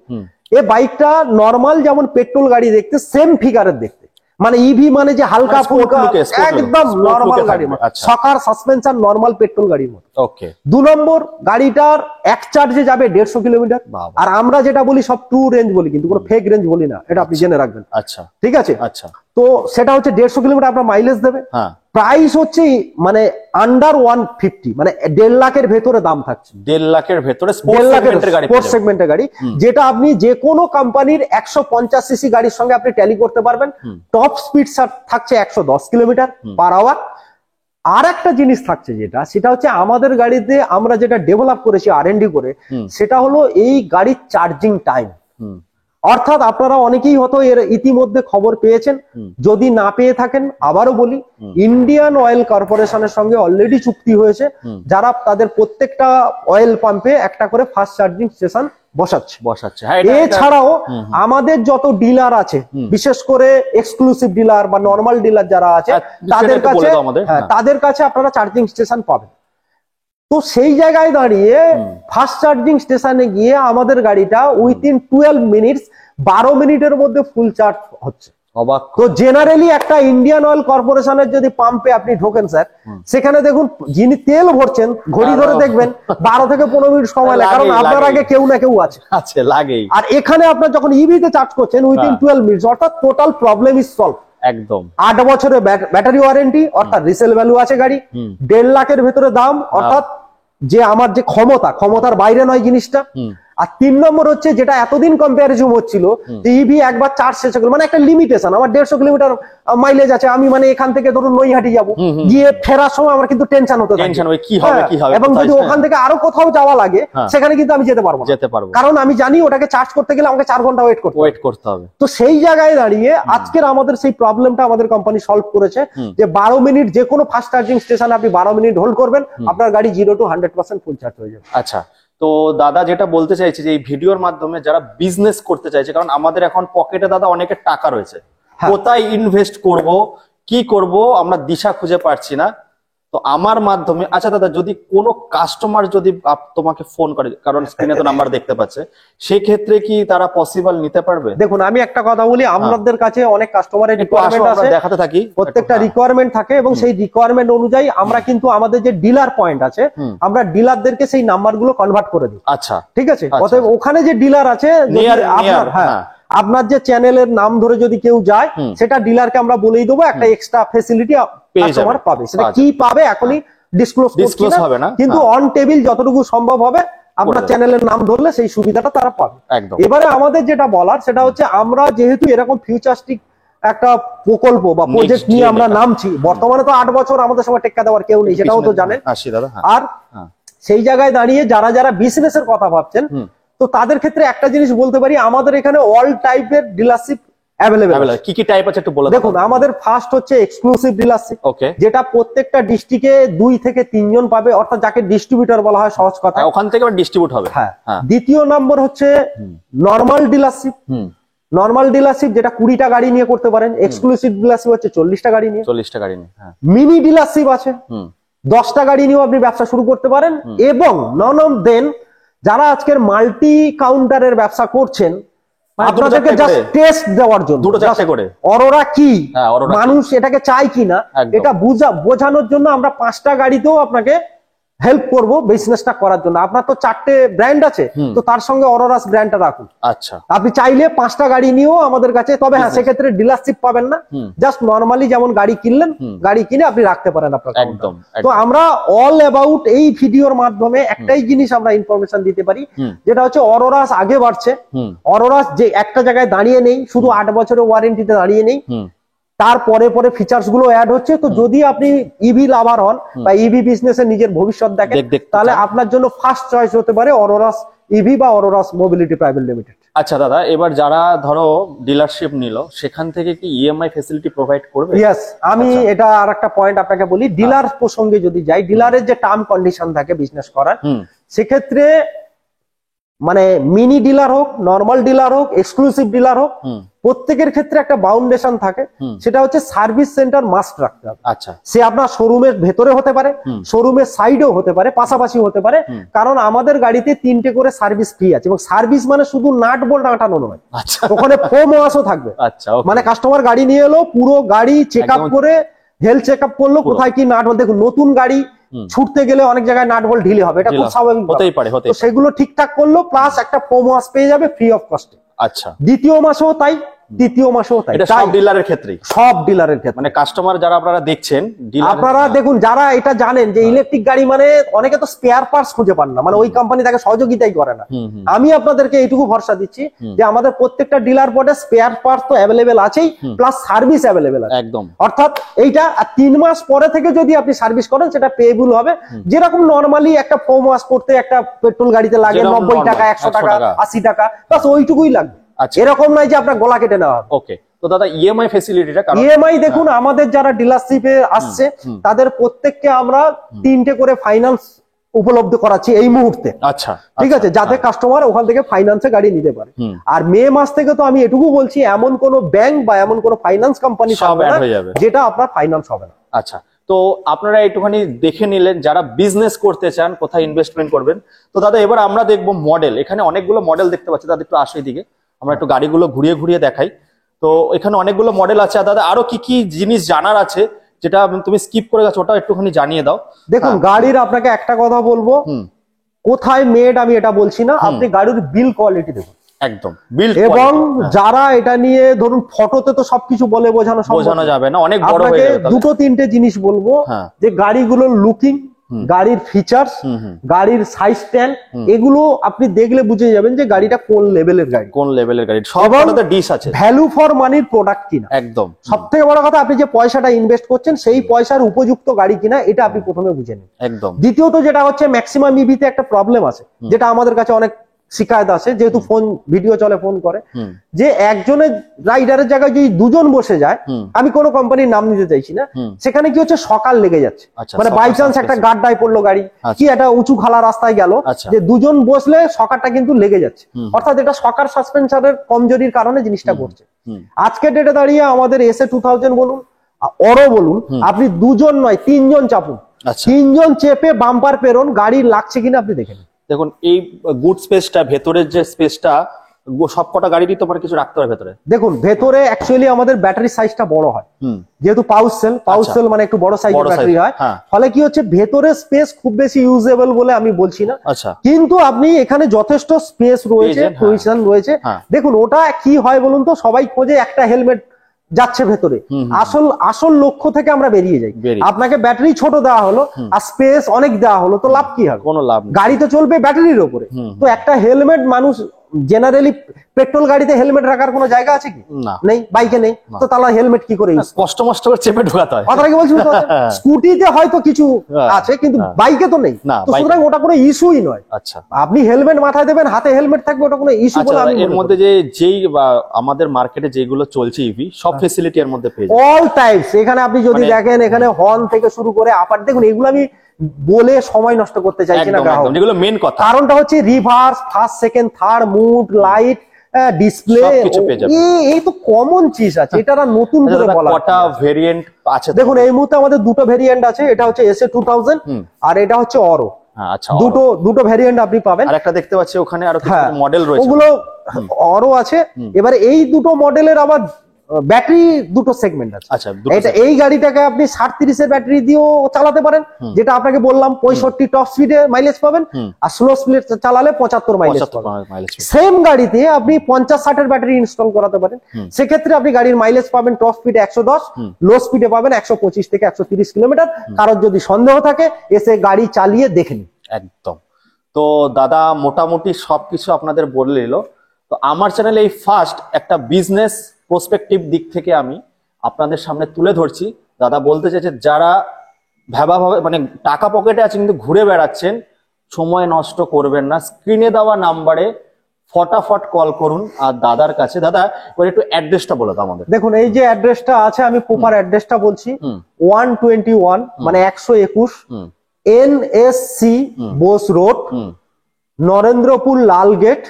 এই বাইকটা নর্মাল যেমন পেট্রোল গাড়ি দেখতে সেম ফিগারের দেখতে, মানে ইভি মানে যে হালকা মানে sport ফুলকা look এ, sport একদম look, sport নরমাল look এ গাড়ির থাকবে, মতো, আচ্ছা। সকার সাসপেনশন নরমাল পেট্রোল গাড়ির মতো। ওকে। 2 নম্বর, গাড়িটার এক চার্জে যাবে 150 কিলোমিটার। বাবা। আর আমরা যেটা বলি সব ট্রু রেঞ্জ বলি, কিন্তু কোনো ফেক রেঞ্জ বলি না, এটা আপনি জেনে রাখবেন। আচ্ছা ঠিক আছে। আচ্ছা। তো সেটা হচ্ছে 150 কিলোমিটার আপনার মাইলেজ দেবে। হ্যাঁ। প্রাইস হচ্ছে মানে আন্ডার 150, মানে 1.5 লাখের ভেতরে দাম থাকছে। 1.5 লাখের ভেতরে 1.5 লাখের গাড়ি, স্পোর্টস সেগমেন্টের গাড়ি, যেটা আপনি যে কোনো কোম্পানির 150 সিসি গাড়ির সঙ্গে আপনি ট্যালি করতে পারবেন। টপ স্পিড থাকছে 110 কিলোমিটার পার আওয়ার। আর একটা জিনিস থাকছে যেটা, সেটা হচ্ছে আমাদের গাড়িতে আমরা যেটা ডেভেলপ করেছি R&D করে, সেটা হলো এই গাড়ির চার্জিং টাইম। অর্থাৎ আপনারা অনেকেই হয়তো এর ইতিমধ্যে খবর পেয়েছেন, যদি না পেয়ে থাকেন আবারও বলি, ইন্ডিয়ান অয়েল কর্পোরেশনের সঙ্গে অলরেডি চুক্তি হয়েছে, যারা তাদের প্রত্যেকটা অয়েল পাম্পে একটা করে ফাস্ট চার্জিং স্টেশন বসাচ্ছে। এছাড়াও আমাদের যত ডিলার আছে, বিশেষ করে এক্সক্লুসিভ ডিলার বা নরমাল ডিলার যারা আছে, তাদের কাছে আপনারা চার্জিং স্টেশন পাবেন। তো সেই জায়গায় দাঁড়িয়ে ফাস্ট চার্জিং স্টেশনে গিয়ে আমাদের গাড়িটা উইথিন 12 মিনিটস, 12 মিনিটের মধ্যে ফুল চার্জ হচ্ছে। অবাক। তো জেনারেলি একটা ইন্ডিয়ান অয়েল কর্পোরেশনের যদি পাম্পে আপনি ঢোকেন স্যার, সেখানে দেখুন যিনি তেল ভরছেন ঘড়ি ধরে দেখবেন 12 থেকে 15 মিনিট সময় লাগে, কারণ আপনার আগে কেউ না কেউ আছে। লাগেই। আর এখানে আপনার যখন ইভিতে চার্জ করছেন উইথিন 12 মিনিটস, অর্থাৎ টোটাল প্রবলেম ইজ সলভ। একদম। 8 বছরের ব্যাটারি ওয়ারেন্টি, অর্থাৎ রিসেল ভ্যালু আছে গাড়ি, 1.5 লাখের ভেতরে দাম, অর্থাৎ যে আমার যে ক্ষমতার বাইরে নয় জিনিসটা। আর 3 নম্বর হচ্ছে যেটা এতদিন কম্পারিজন হচ্ছিল, ইভি একবার চার্জ শেষ হলো, মানে একটা লিমিটেশন। আমার 150 কিলোমিটার মাইলেজ আছে, আমি মানে এখান থেকে ধরুন নৈহাটি যাবো, গিয়ে ফেরার সময় আমার কিন্তু টেনশন হতে থাকে, এবং যদি ওখান থেকে আরো কোথাও যাওয়া লাগে সেখানে কিন্তু আমি যেতে পারবো, কারণ আমি জানি ওটাকে চার্জ করতে গেলে আমাকে 4 ঘন্টা ওয়েট করতে হবে। তো সেই জায়গায় দাঁড়িয়ে আজকের আমাদের সেই প্রবলেমটা আমাদের কোম্পানি সলভ করেছে, যে 12 মিনিট যে কোনো ফাস্ট চার্জিং স্টেশনে আপনি 12 মিনিট হোল্ড করবেন, আপনার গাড়ি 0 to 100% ফুল চার্জ হয়ে যাবে। আচ্ছা। তো দাদা যেটা বলতে চাইছে যে এই ভিডিওর মাধ্যমে যারা বিজনেস করতে চাইছে, কারণ আমাদের এখন পকেটে দাদা অনেকের টাকা রয়েছে, কোথায় ইনভেস্ট করব, কি করব আমরা দিশা খুঁজে পাচ্ছি না। তো আমার মাধ্যমে, আচ্ছা দাদা, যদি কোনো কাস্টমার যদি তোমাকে ফোন করে, কারণ স্ক্রিনে তো নাম্বার দেখতে পাচ্ছে, সেই ক্ষেত্রে কি তারা পসিবল নিতে পারবে? দেখুন, আমি একটা কথা বলি, আমাদের কাছে অনেক কাস্টমারের রিকোয়ারমেন্ট আছে, দেখাতে থাকি, প্রত্যেকটা রিকোয়ারমেন্ট থাকে, এবং সেই রিকোয়ারমেন্ট অনুযায়ী আমরা কিন্তু আমাদের যে ডিলার পয়েন্ট আছে, আমরা ডিলারদেরকে সেই নাম্বারগুলো কনভার্ট করে দিই। আচ্ছা, ঠিক আছে। অতএব ওখানে যে ডিলার আছে, আপনার যে চ্যানেলের নাম ধরে যদি কেউ যায়, সেটা ডিলারকে আমরা বলেই দেবো, একটা এক্সট্রা ফেসিলিটি কাস্টমার পাবে। সেটা কি পাবে এখনই ডিসক্লোজ হবে না, কিন্তু অন টেবিল যতটুকু সম্ভব হবে আপনার চ্যানেলের নাম ধরলে সেই সুবিধাটা তারা পাবে। এবারে আমাদের যেটা বলার, সেটা হচ্ছে আমরা যেহেতু এরকম ফিউচারিস্টিক একটা প্রকল্প বা প্রজেক্ট নিয়ে আমরা নামছি, বর্তমানে তো 8 বছর আমাদের সঙ্গে টেক্কা দেওয়ার কেউ নেই, সেটাও তো জানেন। আর সেই জায়গায় দাঁড়িয়ে যারা বিজনেসের কথা ভাবছেন, তো তাদের ক্ষেত্রে একটা জিনিস বলতে পারি, আমাদের এখানে অল টাইপের ডিলারশিপ অ্যাভেলেবল। কি কি টাইপ আছে একটু বলে দেখুন, আমাদের ফার্স্ট হচ্ছে এক্সক্লুসিভ ডিলারশিপ, যেটা প্রত্যেকটা ডিস্ট্রিক্টে 2 থেকে 3 জন পাবে, অর্থাৎ যাকে ডিস্ট্রিবিউটর বলা হয় সহজ কথা, ওখান থেকে ডিস্ট্রিবিউট হবে। হ্যাঁ। দ্বিতীয় নম্বর হচ্ছে নরমাল ডিলারশিপ। নরমাল ডিলারশিপ যেটা 20টা গাড়ি নিয়ে করতে পারেন। এক্সক্লুসিভ ডিলারশিপ হচ্ছে 40টা গাড়ি নিয়ে। মিনি ডিলারশিপ আছে, 10টা গাড়ি নিয়েও আপনি ব্যবসা শুরু করতে পারেন। এবং নন অফ দেন, যারা আজকের মাল্টি কাউন্টারের ব্যবসা করছেন, আপনাদেরকে জাস্ট টেস্ট দেওয়ার জন্য, অরোরা কি, মানুষ এটাকে চায় কিনা, এটা বোঝানোর জন্য আমরা 5টা গাড়িতেও আপনাকে হেল্প করব বিজনেসটা করার জন্য। আপনার তো 4টে ব্র্যান্ড আছে, তো তার সঙ্গে অরোরাস ব্র্যান্ডটা রাখুন। আচ্ছা, আপনি চাইলে 5টা গাড়ি নিয়েও আমাদের কাছে, তবে হ্যাঁ, সেক্ষেত্রে ডিলারশিপ পাবেন না, জাস্ট নর্মালি যেমন গাড়ি কিনলেন, গাড়ি কিনে আপনি রাখতে পারেন আপনার। একদম। তো আমরা অল অ্যাবাউট এই ভিডিওর মাধ্যমে একটাই জিনিস আমরা ইনফরমেশন দিতে পারি, যেটা হচ্ছে অরোরাস আগে বাড়ছে। অরোরাস যে একটা জায়গায় দাঁড়িয়ে নেই, শুধু 8 বছরের ওয়ারেন্টিতে দাঁড়িয়ে নেই, তারপরে ফিচার্স গুলো অ্যাড হচ্ছে। তো যদি আপনি ইভি লাভার হন বা ইভি বিজনেসে নিজের ভবিষ্যৎ দেখেন, তাহলে আপনার জন্য ফার্স্ট চয়েস হতে পারে অরোরাস ইভি বা অরোরাস মোবিলিটি প্রাইভেট লিমিটেড। আচ্ছা দাদা, এবার যারা ধরো ডিলারশিপ নিল, সেখান থেকে কি ইএমআই ফ্যাসিলিটি প্রোভাইড করবে? ইয়েস, আমি এটা আর একটা পয়েন্ট আপনাকে বলি। ডিলার প্রসঙ্গে যদি যাই, ডিলারের যে টার্ম কন্ডিশন থাকে বিজনেস করার, সেক্ষেত্রে মানে মিনি ডিলার হোক, নর্মাল ডিলার হোক, এক্সক্লুসিভ ডিলার হোক, প্রত্যেকের ক্ষেত্রে একটা বাউন্ডেশন থাকে, সেটা হচ্ছে সার্ভিস সেন্টার মাস্ট রাখতে হবে। আচ্ছা, সে আপনার শোরুমের ভেতরে হতে পারে, শোরুমের সাইডেও হতে পারে, পাশাপাশি হতে পারে, কারণ আমাদের গাড়িতে 3টে করে সার্ভিস ফ্রি আছে, এবং সার্ভিস মানে শুধু নাট বোল্ট আটানো নয়, আচ্ছা, ওখানে ফোম ওয়াশও থাকবে। আচ্ছা, মানে কাস্টমার গাড়ি নিয়ে এলো, পুরো গাড়ি চেক আপ করে, হেলথ চেক আপ করলো, কোথায় কি নাট বোল্ট, দেখুন নতুন গাড়ি ছুটতে গেলে অনেক জায়গায় নাট বোল্ট ঢিলে হবে, এটা খুব স্বাভাবিক, হতেই পারে, তো সেগুলো ঠিকঠাক করলো, প্লাস একটা ফোম ওয়াশ পেয়ে যাবে ফ্রি অফ কস্টে। আচ্ছা, দ্বিতীয় মাসেও তাই, তৃতীয় মাসেও তাই, এটা সব ডিলারের ক্ষেত্রেই, সব ডিলারের ক্ষেত্রে। মানে কাস্টমার যারা আপনারা দেখছেন, আপনারা দেখুন, যারা এটা জানেন যে ইলেকট্রিক গাড়ি মানে অনেকে তো স্পেয়ার পার্টস খুঁজে পান না, মানে ওই কোম্পানি তাকে সহযোগিতাই করে না। আমি আপনাদেরকে এইটুকু ভরসা দিচ্ছি যে আমাদের প্রত্যেকটা ডিলার বোর্ডে স্পেয়ার পার্টস তো অ্যাভেলেবেল আছেই, প্লাস সার্ভিস অ্যাভেলেবেল আছে একদম। অর্থাৎ এইটা 3 মাস পরে থেকে যদি আপনি সার্ভিস করেন সেটা পেয়েবল হবে। যেরকম নরমালি একটা ফোম ওয়াশ করতে একটা পেট্রোল গাড়িতে লাগে 90 টাকা, 100 টাকা, 80 টাকা, বাস ওইটুকুই লাগবে। এরকম নয় যে আপনার গলা কেটে নেওয়া হবে। ওকে, তো দাদা ইএমআই ফ্যাসিলিটিটা, ইএমআই দেখুন, আমাদের যারা ডিলারশিপে আসছে তাদের প্রত্যেককে আমরা 3টে করে ফাইন্যান্স উপলব্ধ করাচ্ছি এই মুহূর্তে। আচ্ছা, ঠিক আছে, যাতে কাস্টমার ওখান থেকে ফাইন্যান্সে গাড়ি নিতে পারে। আর মে মাস থেকে তো আমি এটুকু বলছি, এমন কোন ব্যাংক বা এমন কোন ফাইন্যান্স কোম্পানি থাকবে না যেটা আপনার ফাইন্যান্স হবে না। আচ্ছা, তো আপনারা একটুখানি দেখে নিলেন যারা বিজনেস করতে চান কোথায় ইনভেস্টমেন্ট করবেন। তো দাদা এবার আমরা দেখবো মডেল, এখানে অনেকগুলো মডেল দেখতে পাচ্ছি, দাদা একটু আসো এদিকে, আমরা একটু গাড়িগুলো ঘুরিয়ে ঘুরিয়ে দেখাই। তো এখানে অনেকগুলো মডেল আছে, দাদা আরো কি কি জিনিস জানার আছে যেটা তুমি স্কিপ করে গেছো, ওটা একটুখানি জানিয়ে দাও। দেখুন, গাড়ির আপনাকে একটা কথা বলবো, কোথায় মেড আমি এটা বলছি না, আপনি গাড়ির বিল কোয়ালিটি দেখুন, একদম বিল, এবং যারা এটা নিয়ে ধরুন ফটোতে তো সবকিছু বলে বোঝানো যাবে না, অনেক বড় হয়ে যাবে। দুটো তিনটে জিনিস বলবো, যে গাড়িগুলোর লুকিং, গাড়ির ফিচার্স, গাড়ির সাইজ স্ট্যান্ড, এগুলো আপনি দেখলে বুঝে যাবেন যে গাড়িটা কোন লেভেলের গাড়ি, কোন লেভেলের গাড়ি, সবটাতে ডিশ আছে, ভ্যালু ফর মানির প্রোডাক্ট কিনা। একদম, সবথেকে বড় কথা, আপনি যে পয়সাটা ইনভেস্ট করছেন সেই পয়সার উপযুক্ত গাড়ি কিনা, এটা আপনি প্রথমে বুঝে নিন। একদম। দ্বিতীয়ত যেটা হচ্ছে, ম্যাক্সিমাম ইভিতে একটা প্রবলেম আছে, যেটা আমাদের কাছে অনেক শিকায়ত আছে, যেহেতু ফোন ভিডিও চলে, ফোন করে, যে একজনের রাইডারের জায়গায় যদি দুজন বসে যায়, আমি কোনো কোম্পানির নাম নিতে চাইছি না, সেখানে কি হচ্ছে, সকাল লেগে যাচ্ছে, মানে বাই চান্স একটা গাড্ডায় পড়লো গাড়ি, কি একটা উঁচু খালা রাস্তায় গেল, যে দুজন বসলে সকারটা কিন্তু লেগে যাচ্ছে, অর্থাৎ এটা সকার সাসপেনশনের কমজোরির কারণে জিনিসটা ঘটছে। আজকের ডেটে দাঁড়িয়ে আমাদের এসে 2000 বলুন, অরো বলুন, আপনি দুজন নয় 3জন চাপুন, 3জন চেপে বাম্পার পেরোন, গাড়ি লাগছে কিনা আপনি দেখেন। দেখুন এই গুড স্পেসটা, ভেতরের যে স্পেসটা, সবকটা গাড়িরই তোমার কিছু রাখতে হবে ভেতরে। দেখুন ভেতরে অ্যাকচুয়ালি আমাদের ব্যাটারি সাইজটা বড় হয়, যেহেতু পাউচ সেল মানে একটু বড় সাইজের ব্যাটারি হয়, ফলে কি হচ্ছে, ভেতরে স্পেস খুব বেশি ইউজেবল বলে আমি বলছি না, কিন্তু আপনি এখানে যথেষ্ট স্পেস রয়েছে, প্রভিশন রয়েছে। দেখুন ওটা কি হয় বলুন তো, সবাই খোঁজে একটা হেলমেট যাচ্ছে ভেতরে, আসল লক্ষ্য থেকে আমরা বেরিয়ে যাই। আপনাকে ব্যাটারি ছোট দেওয়া হলো আর স্পেস অনেক দেওয়া হলো, তো লাভ কি হবে? কোনো লাভ, গাড়ি তো চলবে ব্যাটারির উপরে। তো একটা হেলমেট, মানুষ জেনারেলি পেট্রোল গাড়িতে হেলমেট রাখার কোনো জায়গা আছে কি? নেই, বাইকে নেই, তো তাহলে হেলমেট কি করে? কষ্ট করে চেপে ঢোকাতে হয়। কথাটা কি বলছি? স্কুটিতে হয়তো কিছু আছে, কিন্তু বাইকে তো নেই, তো সুতরাং ওটা কোনো ইস্যুই নয়। আচ্ছা, আপনি হেলমেট মাথায় দেবেন, হাতে হেলমেট থাকবে, ওটা কোনো ইস্যু বলে আমি। এর মধ্যে যেই আমাদের মার্কেটে যেগুলো চলছে ইভি, সব ফ্যাসিলিটি এর মধ্যে পেয়ে যাবেন, অল টাইপস। এখানে আপনি যদি দেখেন, এখানে হর্ন থেকে শুরু করে আপার, দেখুন এগুলো আমি বলে সময় নষ্ট করতে চাইছি না, যেগুলো মেন কথা। কারণটা হচ্ছে reverse, first, second, third, mode, light, display, এই তো কমন চিজ আছে, এটা নতুন করে বলা। কটা ভেরিয়েন্ট আছে? দেখুন এই মুহূর্তে আমাদের দুটো ভেরিয়েন্ট আছে, এটা হচ্ছে এসএ 2000 আর এটা হচ্ছে অরো। আচ্ছা, দুটো ভেরিয়েন্ট আপনি পাবেন। আর একটা দেখতে পাচ্ছি ওখানে আরো কিছু মডেল রয়েছে, ওগুলো অরো আছে। এবারে এই দুটো মডেলের আবার ব্যাটারি দুটো সেগমেন্ট আছে। আচ্ছা, এটা এই গাড়িটাকে আপনি 60-30 এর ব্যাটারি দিয়েও চালাতে পারেন, যেটা আপনাকে বললাম 65 টপ স্পিডে মাইলেজ পাবেন, আর স্লো স্পিড চালালে 75 মাইলেজ পাবেন। সেম গাড়িতে আপনি 50-60 এর ব্যাটারি ইনস্টল করাতে পারেন, সেক্ষেত্রে আপনি গাড়ির মাইলেজ পাবেন টপ স্পিডে 110, লো স্পিডে পাবেন 125 থেকে 130 কিলোমিটার। কারোর যদি সন্দেহ থাকে এসে গাড়ি চালিয়ে দেখে নিন। একদম। তো দাদা মোটামুটি সবকিছু আপনাদের বলে নিল। তো আমার চ্যানেলে এই ফার্স্ট একটা বিজনেস প্রসপেক্টিভ দিক থেকে আমি আপনাদের সামনে তুলে ধরছি। দাদা বলতে চাইছে, যারা ভাবে মানে টাকা পকেটে আছে কিন্তু ঘুরে বেড়াচ্ছেন, সময় নষ্ট করবেন না, স্ক্রিনে দেওয়া নাম্বারে ফটাফট কল করুন আর দাদার কাছে। দাদা একটু অ্যাড্রেসটা বলে দাও আমাদের। দেখুন এই যে অ্যাড্রেসটা আছে, আমি প্রপার অ্যাড্রেসটা বলছি, 121 মানে 121 NSC বোস রোড, নরেন্দ্রপুর লাল গেট,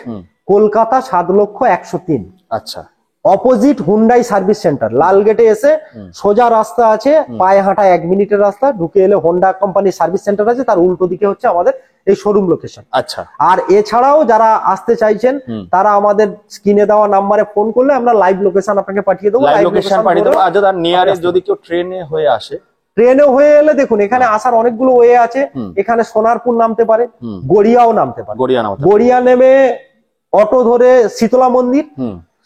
কলকাতা 7,01,03। আচ্ছা, অপোজিট হুন্ডাই সার্ভিস সেন্টার। লাল গেটে এসে সোজা রাস্তা আছে, পায়ে হাঁটা 1 মিনিটের রাস্তা, ঢুকে এলে হোন্ডা কোম্পানির সার্ভিস সেন্টার আছে, তার উল্টো দিকে হচ্ছে আমাদের এই শোরুম লোকেশন। আচ্ছা। আর এছাড়াও যারা আসতে চাইছেন তারা আমাদের স্ক্রিনে দেওয়া নাম্বারে ফোন করলে আমরা লাইভ লোকেশন আপনাকে পাঠিয়ে দেবো। লাইভ লোকেশন পাঠিয়ে দেবো। আর যদি নিয়ারেস্ট যদি কেউ ট্রেনে হয়ে আসে, ট্রেনে হয়ে এলে দেখুন এখানে আসার অনেকগুলো ওয়ে আছে। এখানে সোনারপুর নামতে পারে, গড়িয়াও নামতে পারে। গড়িয়া নেমে অটো ধরে শীতলা মন্দির,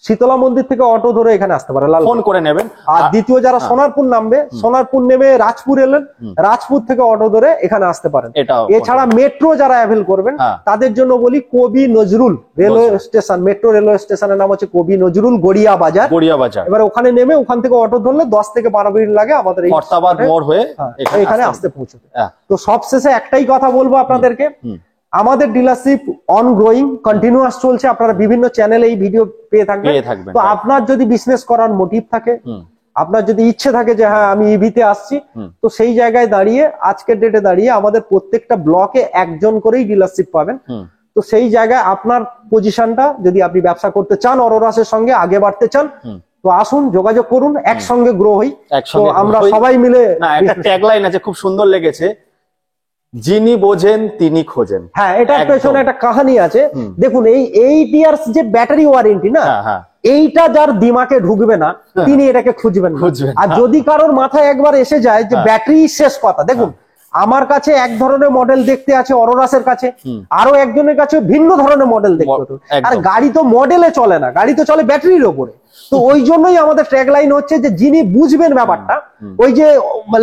শীতলা মন্দির থেকে অটো ধরে এখানে আসতে পারে, ফোন করে নেবেন। আর দ্বিতীয় যারা সোনারপুর নামবে, সোনারপুর নেমে রাজপুর এলেন, রাজপুর থেকে অটো ধরে এখানে আসতে পারেন। এছাড়া মেট্রো যারা অ্যাভেল করবেন তাদের জন্য বলি কবি Nazrul railway station, metro railway স্টেশনের নাম হচ্ছে কবি নজরুল, গড়িয়া বাজার। এবার ওখানে নেমে ওখান থেকে অটো ধরলে 10 থেকে 12 মিনিট লাগে আমাদের এই মোড় হয়ে এখানে আসতে পৌঁছতে। তো সবশেষে একটাই কথা বলবো আপনাদেরকে, আমাদের ডিলারশিপ অন গ্রোয়িং, কন্টিনিউয়াস চলছে। আপনারা বিভিন্ন চ্যানেলে এই ভিডিও পেয়ে থাকবেন। তো আপনার যদি বিজনেস করার মোটিভ থাকে, আপনার যদি ইচ্ছে থাকে যে হ্যাঁ আমি ইভিতে আসছি, তো সেই জায়গায় দাঁড়িয়ে আজকের ডেটে দাঁড়িয়ে আমাদের প্রত্যেকটা ব্লকে একজন করেই ডিলারশিপ পাবেন। তো সেই জায়গায় আপনার পজিশনটা, যদি আপনি ব্যবসা করতে চান, অরোরাসের সঙ্গে আগে বাড়তে চান, তো আসুন, যোগাযোগ করুন, একসঙ্গে গ্রো হই। তো আমরা সবাই মিলে। একটা ট্যাগলাইন আছে খুব সুন্দর লেগেছে, যিনি বোঝেন তিনি খোঁজেন। হ্যাঁ, এটা পেছনে একটা কাহিনী আছে। দেখুন এই 8 ইয়ার্স যে ব্যাটারি ওয়ারেন্টি না, এইটা যার দিমাগে ঢুকবে না তিনি এটাকে খুঁজবেন। আর যদি কারোর মাথায় একবার এসে যায় যে ব্যাটারি শেষ কথা, দেখুন আমার কাছে এক ধরনের মডেল দেখতে আছে অরোরাসের কাছে, আরো একজনের কাছে ভিন্ন ধরনের মডেল দেখতে। আর গাড়ি তো মডেলে চলে না, গাড়ি তো চলে ব্যাটারির ওপরে। তো ওই জন্যই আমাদের ট্যাগলাইন হচ্ছে যে যিনি বুঝবেন ব্যাপারটা, ওই যে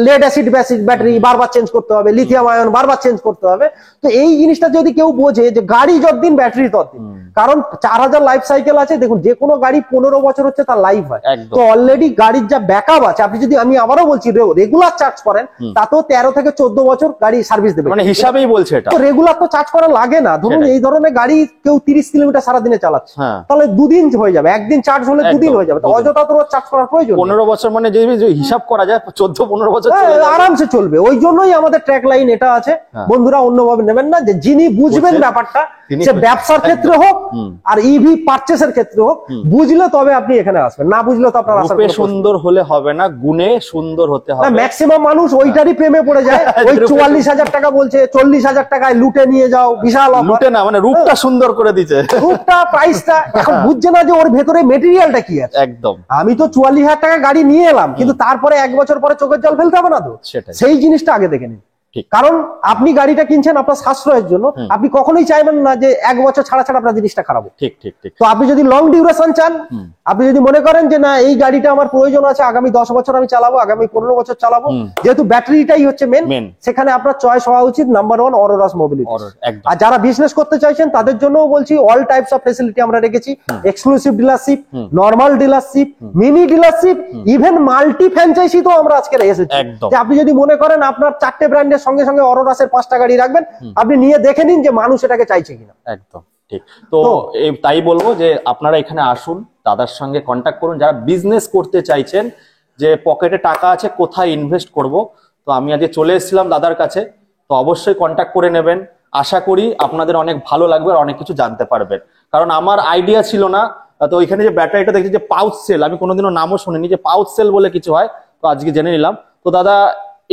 লেড অ্যাসিড ব্যাটারি বারবার চেঞ্জ করতে হবে, লিথিয়াম আয়ন বারবার চেঞ্জ করতে হবে। তো এই জিনিসটা যদি কেউ বোঝে যে গাড়ি যতদিন ব্যাটারি ততদিন, কারণ 4000 লাইফ সাইকেল আছে। দেখুন যে কোনো গাড়ি 15 বছর হচ্ছে তার লাইফ হয়। তো অলরেডি গাড়ির যা ব্যাকআপ আছে, আপনি যদি, আমি আবারও বলছি, রেগুলার চার্জ করেন তাতেও 13 থেকে 14 বছর গাড়ি সার্ভিস দেবে, মানে হিসাবেই বলছে এটা। তো রেগুলার তো চার্জ করা লাগে না। ধরুন এই ধরনের গাড়ি কেউ 30 কিলোমিটার সারাদিনে চালাচ্ছে, তাহলে 2 দিন হয়ে যাবে। একদিন চার্জ হলে 2 দিন হয়ে যাবে। তো অযথা তো চার্জ করার প্রয়োজন। 15 বছর মানে যে হিসাব করা যায় 14-15 বছর আরামসে চলবে। ওই জন্যই আমাদের ট্র্যাক লাইন এটা আছে। বন্ধুরা অন্যভাবে নেবেন না, যে যিনি বুঝবেন ব্যাপারটা, সে ব্যবসার ক্ষেত্রে হোক আর ইভি পারচেসের ক্ষেত্রে হোক, বুঝলে তবে আপনি এখানে আসবেন, না বুঝলে তো আপনার আসার। সুন্দর হলে হবে না, গুণে সুন্দর হতে হবে। ম্যাক্সিমাম মানুষ ওইটারই প্রেমে পড়ে যায়। ওই 44,000 টাকা বলছে, 40,000 টাকায় লুটে নিয়ে যাও, বিশাল লুটে না, মানে রূপটা সুন্দর করে দিচ্ছে, রূপটা প্রাইসটা। এখন বুঝছে না যে ওর ভেতরে মেটেরিয়ালটা কি আছে। একদম। আমি তো 44,000 টাকা গাড়ি নিয়ে এলাম, কিন্তু তারপরে 1 বছর পরে চোখের জল ফেলতে হবে না তো? সেই জিনিসটা আগে দেখে নিন। কারণ আপনি গাড়িটা কিনছেন আপনার সাশ্রয়ের জন্য, আপনি কখনোই চাইবেন না যে 1 বছর ছাড়া ছাড়া আপনার জিনিসটা খারাপ। ঠিক ঠিক ঠিক। তো আপনি যদি লং ডিউরেশন চান, আপনি যদি মনে করেন যে না এই গাড়িটা আমার প্রয়োজন আছে, আগামী 10 বছর আমি চালাবো, আগামী 15 বছর চালাবো, যেহেতু ব্যাটারিটাই হচ্ছে মেন, সেখানে আপনার চয়েস হওয়া উচিত নাম্বার 1 অরোরাস মোবিলিটি। আর যারা বিজনেস করতে চাইছেন তাদের জন্যও বলছি অল টাইপস অফ ফ্যাসিলিটি আমরা রেখেছি। Exclusive dealership, normal dealership, mini dealership, even multi franchise তো আমরা আজকে এসেছি। যে আপনি যদি মনে করেন আপনার 4টে ব্র্যান্ডের সঙ্গে সঙ্গে অরোরাসের 5টা গাড়ি রাখবেন, আপনি নিয়ে দেখে নিন যে মানুষ এটাকে চাইছে কিনা। একদম ঠিক। তো তাই বলবো যে আপনারা এখানে আসুন, দাদার সঙ্গে কন্ট্যাক্ট করুন। যারা বিজনেস করতে চাইছেন, যে পকেটে টাকা আছে, কোথায় ইনভেস্ট করব, তো আমি আজকে চলে এসেছিলাম দাদার কাছে, তো অবশ্যই কন্ট্যাক্ট করে নেবেন। আশা করি আপনাদের অনেক ভালো লাগবে আর অনেক কিছু জানতে পারবেন। কারণ আমার আইডিয়া ছিল না। তো ওইখানে যে ব্যাটারিটা দেখছি যে পাউচ সেল, আমি কোনোদিনও নামও শুনিনি যে পাউচ সেল বলে কিছু হয়, তো আজকে জেনে নিলাম। তো দাদা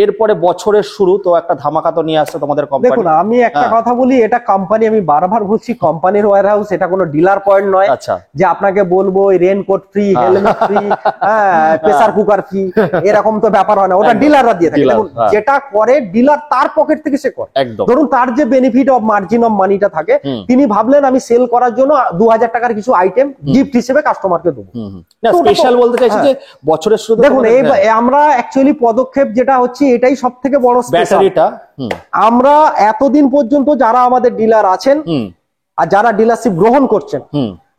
এরপরে বছরের শুরু, তো একটা ধামাকা তো নিয়ে আসছে তোমাদের কোম্পানি। দেখুন আমি একটা কথা বলি, এটা কোম্পানি, আমি বারবার বলছি কোম্পানির ওয়্যার হাউস, এটা কোনো ডিলার পয়েন্ট নয়। আচ্ছা। যে আপনাকে বলবো raincoat free, helmet free, pressure cooker free, এরকম তো ব্যাপার হয় না, ওটা ডিলাররা দিয়ে থাকে। দেখুন যেটা করে ডিলার তার পকেট থেকে সে করে। ধরুন তার যে বেনিফিট অফ মার্জিন অফ মানিটা থাকে, তিনি ভাবলেন আমি সেল করার জন্য 2000 টাকার কিছু আইটেম গিফট হিসেবে কাস্টমারকে দেবো। স্পেশাল বলতে চাইছি যে বছরের শুরু। দেখুন আমরা অ্যাকচুয়ালি পদক্ষেপ যেটা হচ্ছে এটাই সব থেকে বড় ব্যাটারিটা। আমরা এতদিন পর্যন্ত যারা আমাদের ডিলার আছেন আর যারা ডিলারশিপ গ্রহণ করছেন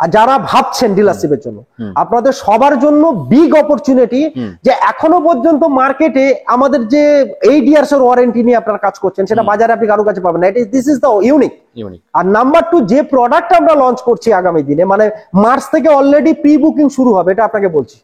আর যারা ভাবছেন ডিলারশিপের জন্য, আপনাদের সবার জন্য বিগ অপরচুনিটি যে এখনো পর্যন্ত মার্কেটে আমাদের যে 8 ইয়ার্স এর ওয়ারেন্টি নিয়ে আপনারা কাজ করছেন, সেটা বাজারে আপনি কারোর কাছে পাবেন না। This is the unique. আর নাম্বার 2, যে প্রোডাক্ট আমরা লঞ্চ করছি আগামী দিনে, মানে মার্চ থেকে অলরেডি প্রি বুকিং শুরু হবে, এটা আপনাকে বলছি।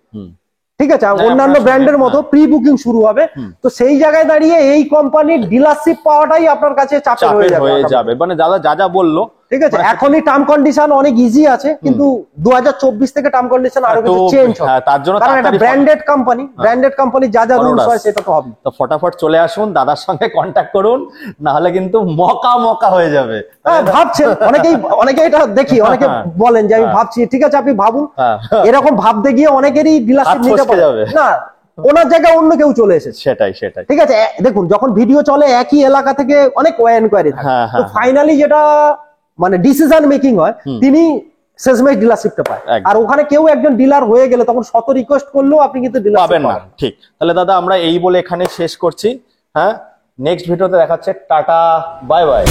ঠিক আছে, অন্যান্য ব্র্যান্ডের মতো প্রি বুকিং শুরু হবে। তো সেই জায়গায় দাঁড়িয়ে এই কোম্পানির ডিলারশিপ পাওয়াটাই আপনার কাছে চাপের হয়ে যাবে। মানে দাদা যা যা বললো ঠিক আছে, এখনই টার্ম কন্ডিশন অনেক ইজি আছে, কিন্তু 2024 থেকে টার্ম কন্ডিশন আরো কিছু চেঞ্জ হবে, তার জন্য কারণ এটা ব্র্যান্ডেড কোম্পানি যা যা রুলস হয় সেটা তো হবে। তো ফটাফট চলে আসুন, দাদার সঙ্গে কন্ট্যাক্ট করুন, না হলে কিন্তু মকা হয়ে যাবে। ভাবছেন অনেকেই এটা দেখি, অনেকে বলেন যে আমি ভাবছি, ঠিক আছে আপনি ভাবুন, এরকম ভাবতে গিয়ে অনেকেরই ডিলারশিপ নিতে পারে না, ওনার জায়গায় অন্য কেউ চলে এসেছে। সেটাই ঠিক আছে, দেখুন যখন ভিডিও চলে একই এলাকা থেকে অনেক এনকোয়ারি থাকে, তো ফাইনালি যেটা মানে ডিসিশন মেকিং হয়, তিনি শেষমেশ ডিলারশিপটা পায়। আর ওখানে কেউ একজন ডিলার হয়ে গেলে তখন শত রিকোয়েস্ট করলেও আপনি কিন্তু ডিলার পাবেন না। ঠিক, তাহলে দাদা আমরা এই বলে এখানে শেষ করছি। হ্যাঁ, নেক্সট ভিডিওতে দেখাচ্ছে, টাটা, বাই বাই।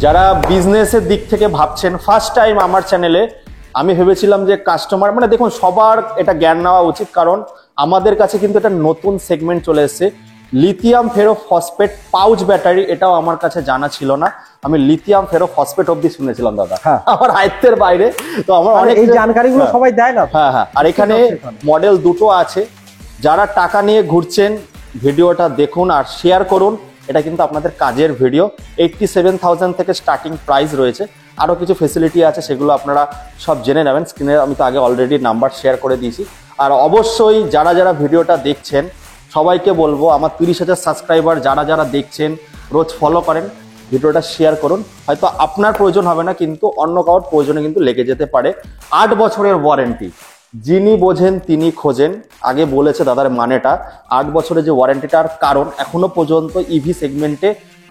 যারা বিজনেসের দিক থেকে ভাবছেন, ফার্স্ট টাইম আমার চ্যানেলে আমি ভেবেছিলাম যে কাস্টমার, মানে দেখুন সবার এটা জ্ঞান নেওয়া উচিত, কারণ আমাদের কাছে কিন্তু একটা নতুন সেগমেন্ট চলে এসেছে, লিথিয়াম ফেরো ফসফেট পাউচ ব্যাটারি। এটাও আমার কাছে জানা ছিল না, আমি লিথিয়াম ফেরো ফসফেট অব্দি শুনেছিলাম দাদা, আমার আয়ত্তের বাইরে। তো আমার অনেক এই জানকারিগুলো সবাই দেয় না। হ্যাঁ, আর এখানে মডেল দুটো আছে। যারা টাকা নিয়ে ঘুরছেন ভিডিওটা দেখুন আর শেয়ার করুন, এটা কিন্তু আপনাদের কাজের ভিডিও। 87,000 থেকে স্টার্টিং প্রাইস রয়েছে, আরও কিছু ফেসিলিটি আছে, সেগুলো আপনারা সব জেনে নেবেন। স্ক্রিনে আমি তো আগে অলরেডি নাম্বার শেয়ার করে দিয়েছি। আর অবশ্যই যারা যারা ভিডিওটা দেখছেন সবাইকে বলবো, আমার 30,000 সাবস্ক্রাইবার যারা দেখছেন, রোজ ফলো করেন, ভিডিওটা শেয়ার করুন। হয়তো আপনার প্রয়োজন হবে না, কিন্তু অন্য কারোর প্রয়োজনে কিন্তু লেগে যেতে পারে। 8 বছরের ওয়ারেন্টি, যিনি বোঝেন তিনি খোঁজেন, আগে বলেছে দাদার মানেটা। 8 বছরের যে ওয়ারেন্টিটার কারণ এখনো পর্যন্ত ইভি সেগমেন্টে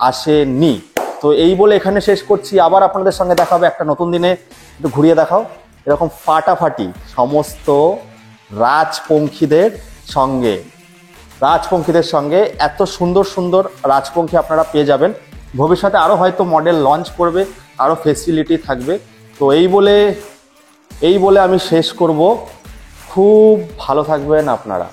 আসেনি। তো এই বলে এখানে শেষ করছি, আবার আপনাদের সঙ্গে দেখা হবে একটা নতুন দিনে। একটু ঘুরিয়ে দেখাও, এরকম ফাটাফাটি সমস্ত রাজপঙ্খীদের সঙ্গে এত সুন্দর সুন্দর রাজপঙ্খী আপনারা পেয়ে যাবেন। ভবিষ্যতে আরও হয়তো মডেল লঞ্চ করবে, আরও ফেসিলিটি থাকবে। তো এই বলে আমি শেষ করব। খুব ভালো থাকবেন আপনারা।